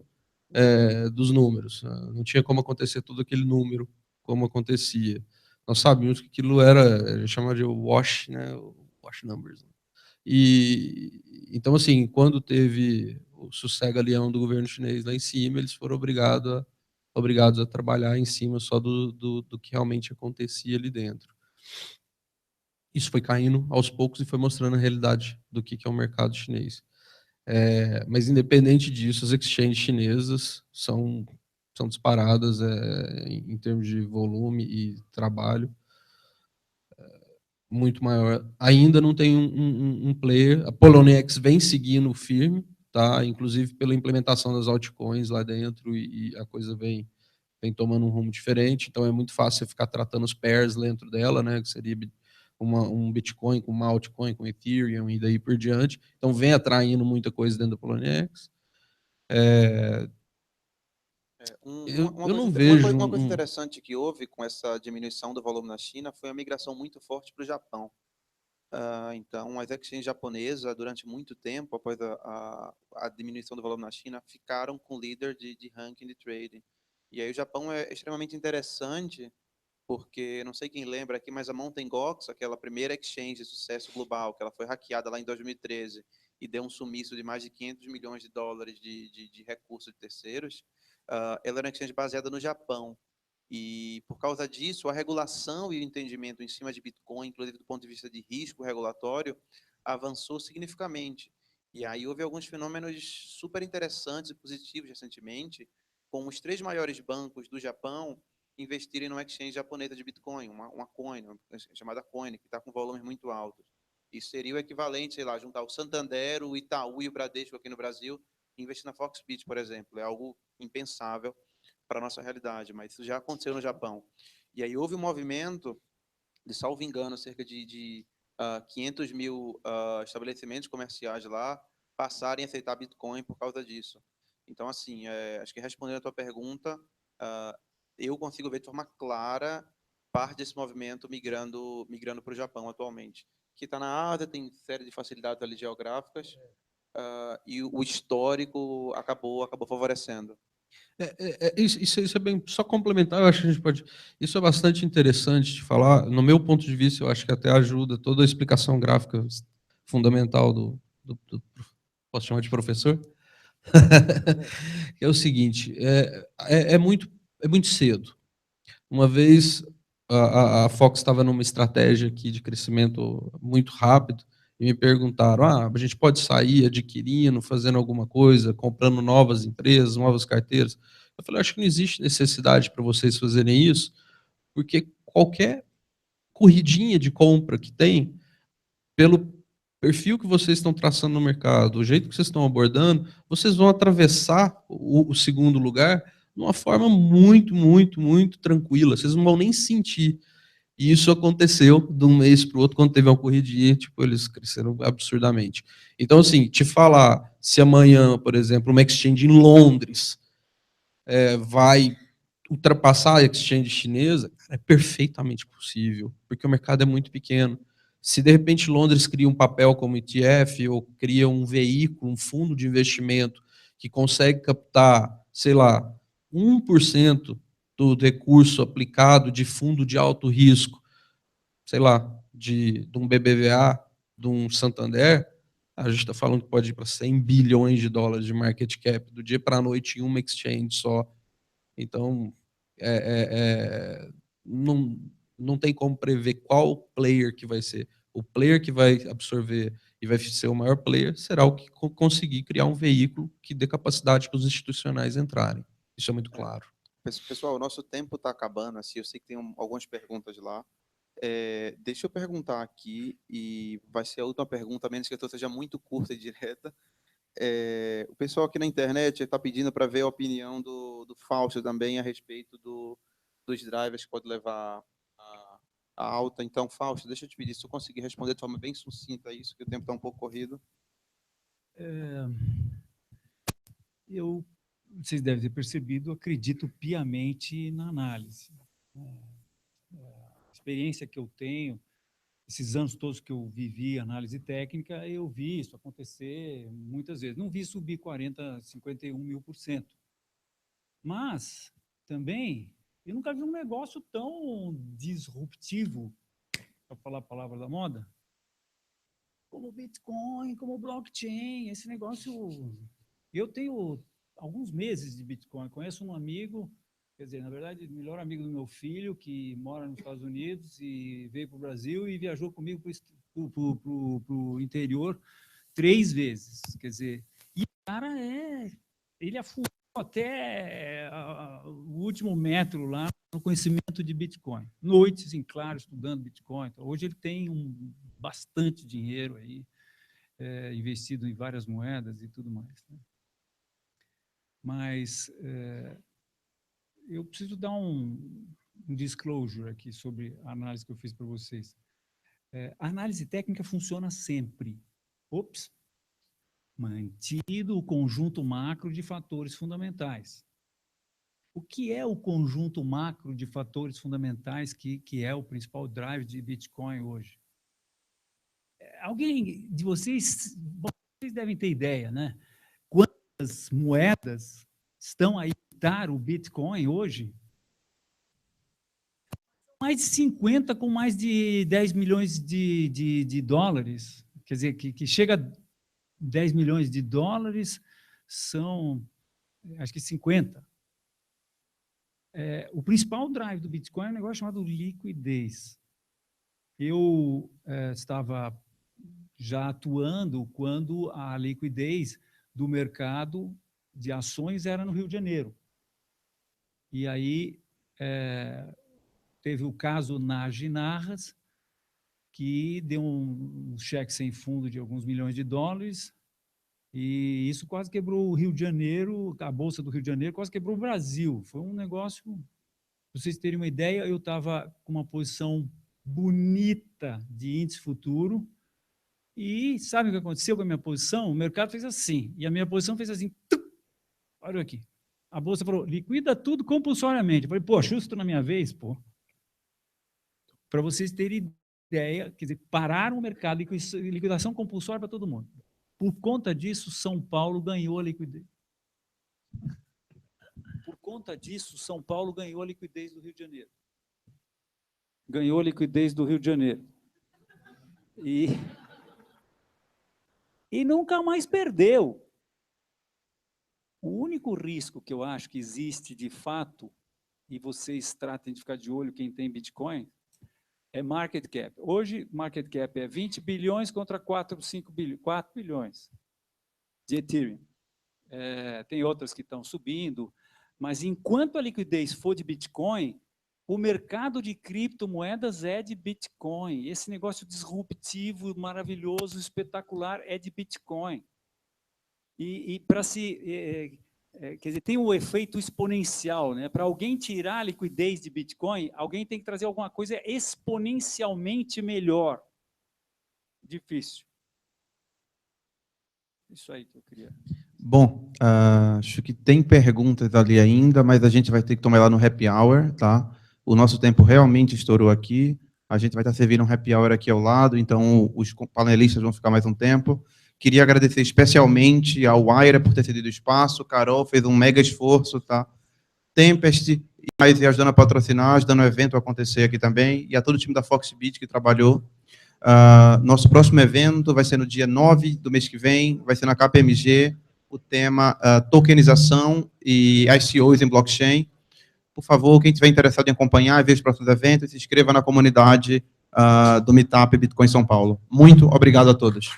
K: dos números. Não tinha como acontecer todo aquele número como acontecia. Nós sabíamos que aquilo a gente chama de wash, né? Wash numbers. E então, assim, quando teve o sossega-leão do governo chinês lá em cima, eles foram obrigados a trabalhar em cima só do que realmente acontecia ali dentro. Isso foi caindo aos poucos e foi mostrando a realidade do que é o mercado chinês. Mas, independente disso, as exchanges chinesas são disparadas em termos de volume e trabalho muito maior. Ainda não tem um player. A Poloniex vem seguindo firme, tá? Inclusive pela implementação das altcoins lá dentro, e a coisa vem tomando um rumo diferente. Então é muito fácil você ficar tratando os pairs dentro dela, né? Que seria um Bitcoin com uma altcoin, com Ethereum e daí por diante. Então vem atraindo muita coisa dentro da Poloniex. Eu não vejo
H: uma coisa interessante que houve com essa diminuição do volume na China foi uma migração muito forte para o Japão. Então, as exchanges japonesas, durante muito tempo, após a diminuição do volume na China, ficaram com o líder de ranking de trading. E aí o Japão é extremamente interessante, porque, não sei quem lembra aqui, mas a Mt. Gox, aquela primeira exchange de sucesso global, que ela foi hackeada lá em 2013 e deu um sumiço de mais de 500 milhões de dólares de recursos de terceiros, ela era uma exchange baseada no Japão. E, por causa disso, a regulação e o entendimento em cima de Bitcoin, inclusive do ponto de vista de risco regulatório, avançou significativamente. E aí houve alguns fenômenos super interessantes e positivos recentemente, com os 3 maiores bancos do Japão investirem numa exchange japonesa de Bitcoin, uma coin, chamada coin, que está com volumes muito altos. Isso seria o equivalente, sei lá, juntar o Santander, o Itaú e o Bradesco aqui no Brasil, investir na Foxbit, por exemplo. É algo impensável para a nossa realidade, mas isso já aconteceu no Japão. E aí houve um movimento de, salvo engano, cerca de 500 mil estabelecimentos comerciais lá passarem a aceitar Bitcoin por causa disso. Então, assim, acho que respondendo a tua pergunta, eu consigo ver de forma clara parte desse movimento migrando para o Japão atualmente. Que está na Ásia, tem série de facilidades ali geográficas, e o histórico acabou favorecendo.
K: Isso é bem, só complementar, eu acho que a gente pode. Isso é bastante interessante de falar. No meu ponto de vista, eu acho que até ajuda toda a explicação gráfica fundamental posso chamar de professor? É o seguinte: é muito cedo. Uma vez a Fox estava numa estratégia aqui de crescimento muito rápido e me perguntaram: a gente pode sair adquirindo, fazendo alguma coisa, comprando novas empresas, novas carteiras? Eu falei: acho que não existe necessidade para vocês fazerem isso, porque qualquer corridinha de compra que tem, pelo perfil que vocês estão traçando no mercado, o jeito que vocês estão abordando, vocês vão atravessar o segundo lugar de uma forma muito, muito, muito tranquila. Vocês não vão nem sentir. E isso aconteceu de um mês para o outro, quando teve uma corridinha, tipo, eles cresceram absurdamente. Então, assim, te falar se amanhã, por exemplo, uma exchange em Londres vai ultrapassar a exchange chinesa, é perfeitamente possível, porque o mercado é muito pequeno. Se, de repente, Londres cria um papel como ETF ou cria um veículo, um fundo de investimento que consegue captar, sei lá, 1% do recurso aplicado de fundo de alto risco, sei lá, de um BBVA, de um Santander, a gente está falando que pode ir para 100 bilhões de dólares de market cap do dia para a noite em uma exchange só. Então, não tem como prever qual player que vai ser. O player que vai absorver e vai ser o maior player será o que conseguir criar um veículo que dê capacidade para os institucionais entrarem. Isso é muito claro.
H: Pessoal, o nosso tempo está acabando. Assim, eu sei que tem algumas perguntas lá. Deixa eu perguntar aqui, e vai ser a última pergunta, a menos que a tua seja muito curta e direta. O pessoal aqui na internet está pedindo para ver a opinião do Fausto também a respeito dos drivers que pode levar a alta. Então, Fausto, deixa eu te pedir se eu conseguir responder de forma bem sucinta a isso, que o tempo está um pouco corrido.
J: Vocês devem ter percebido, acredito piamente na análise. A experiência que eu tenho, esses anos todos que eu vivi análise técnica, eu vi isso acontecer muitas vezes. Não vi subir 40%, 51.000%. Mas, também, eu nunca vi um negócio tão disruptivo, para falar a palavra da moda, como o Bitcoin, como o blockchain. Esse negócio Eu tenho alguns meses de Bitcoin. Conheço um amigo, quer dizer, na verdade, o melhor amigo do meu filho, que mora nos Estados Unidos e veio para o Brasil e viajou comigo para o interior 3 vezes. Quer dizer, e o cara ele afundou até o último metro lá no conhecimento de Bitcoin. Noites em claro, estudando Bitcoin. Então, hoje ele tem bastante dinheiro aí, investido em várias moedas e tudo mais, né? Mas eu preciso dar um disclosure aqui sobre a análise que eu fiz para vocês. A análise técnica funciona sempre. Mantido o conjunto macro de fatores fundamentais. O que é o conjunto macro de fatores fundamentais que é o principal drive de Bitcoin hoje? Alguém de vocês devem ter ideia, né? Quantas moedas estão a imitar o Bitcoin hoje? Mais de 50 com mais de 10 milhões de dólares. Quer dizer, que chega a 10 milhões de dólares, são, acho que 50. O principal drive do Bitcoin é um negócio chamado liquidez. Eu estava já atuando quando a liquidez do mercado de ações era no Rio de Janeiro. E aí teve o caso Narras, que deu um cheque sem fundo de alguns milhões de dólares, e isso quase quebrou o Rio de Janeiro, a Bolsa do Rio de Janeiro quase quebrou o Brasil. Foi um negócio, para vocês terem uma ideia, eu estava com uma posição bonita de índice futuro, e sabe o que aconteceu com a minha posição? O mercado fez assim, e a minha posição fez assim, olha aqui. A Bolsa falou, liquida tudo compulsoriamente. Eu falei, pô, justo na minha vez, pô. Para vocês terem ideia, quer dizer, pararam o mercado, liquidação compulsória para todo mundo. Por conta disso, São Paulo ganhou a liquidez. Por conta disso, São Paulo ganhou a liquidez do Rio de Janeiro. Ganhou a liquidez do Rio de Janeiro. E nunca mais perdeu. O único risco que eu acho que existe de fato, e vocês tratem de ficar de olho quem tem Bitcoin, é market cap. Hoje, market cap é 20 bilhões contra 4 bilhões de Ethereum. Tem outras que estão subindo, mas enquanto a liquidez for de Bitcoin, o mercado de criptomoedas é de Bitcoin. Esse negócio disruptivo, maravilhoso, espetacular é de Bitcoin. E para quer dizer, tem um efeito exponencial, né? Para alguém tirar a liquidez de Bitcoin, alguém tem que trazer alguma coisa exponencialmente melhor. Difícil. Isso aí que eu queria.
A: Bom, acho que tem perguntas ali ainda, mas a gente vai ter que tomar lá no happy hour, tá? O nosso tempo realmente estourou aqui. A gente vai estar servindo um happy hour aqui ao lado, então os panelistas vão ficar mais um tempo. Queria agradecer especialmente ao Aira por ter cedido o espaço. Carol fez um mega esforço, tá? Tempest e ajudando a patrocinar, ajudando o evento a acontecer aqui também, e a todo o time da Foxbit que trabalhou. Nosso próximo evento vai ser no dia 9 do mês que vem, vai ser na KPMG, o tema tokenização e ICOs em blockchain. Por favor, quem estiver interessado em acompanhar e ver os próximos eventos, se inscreva na comunidade do Meetup Bitcoin São Paulo. Muito obrigado a todos.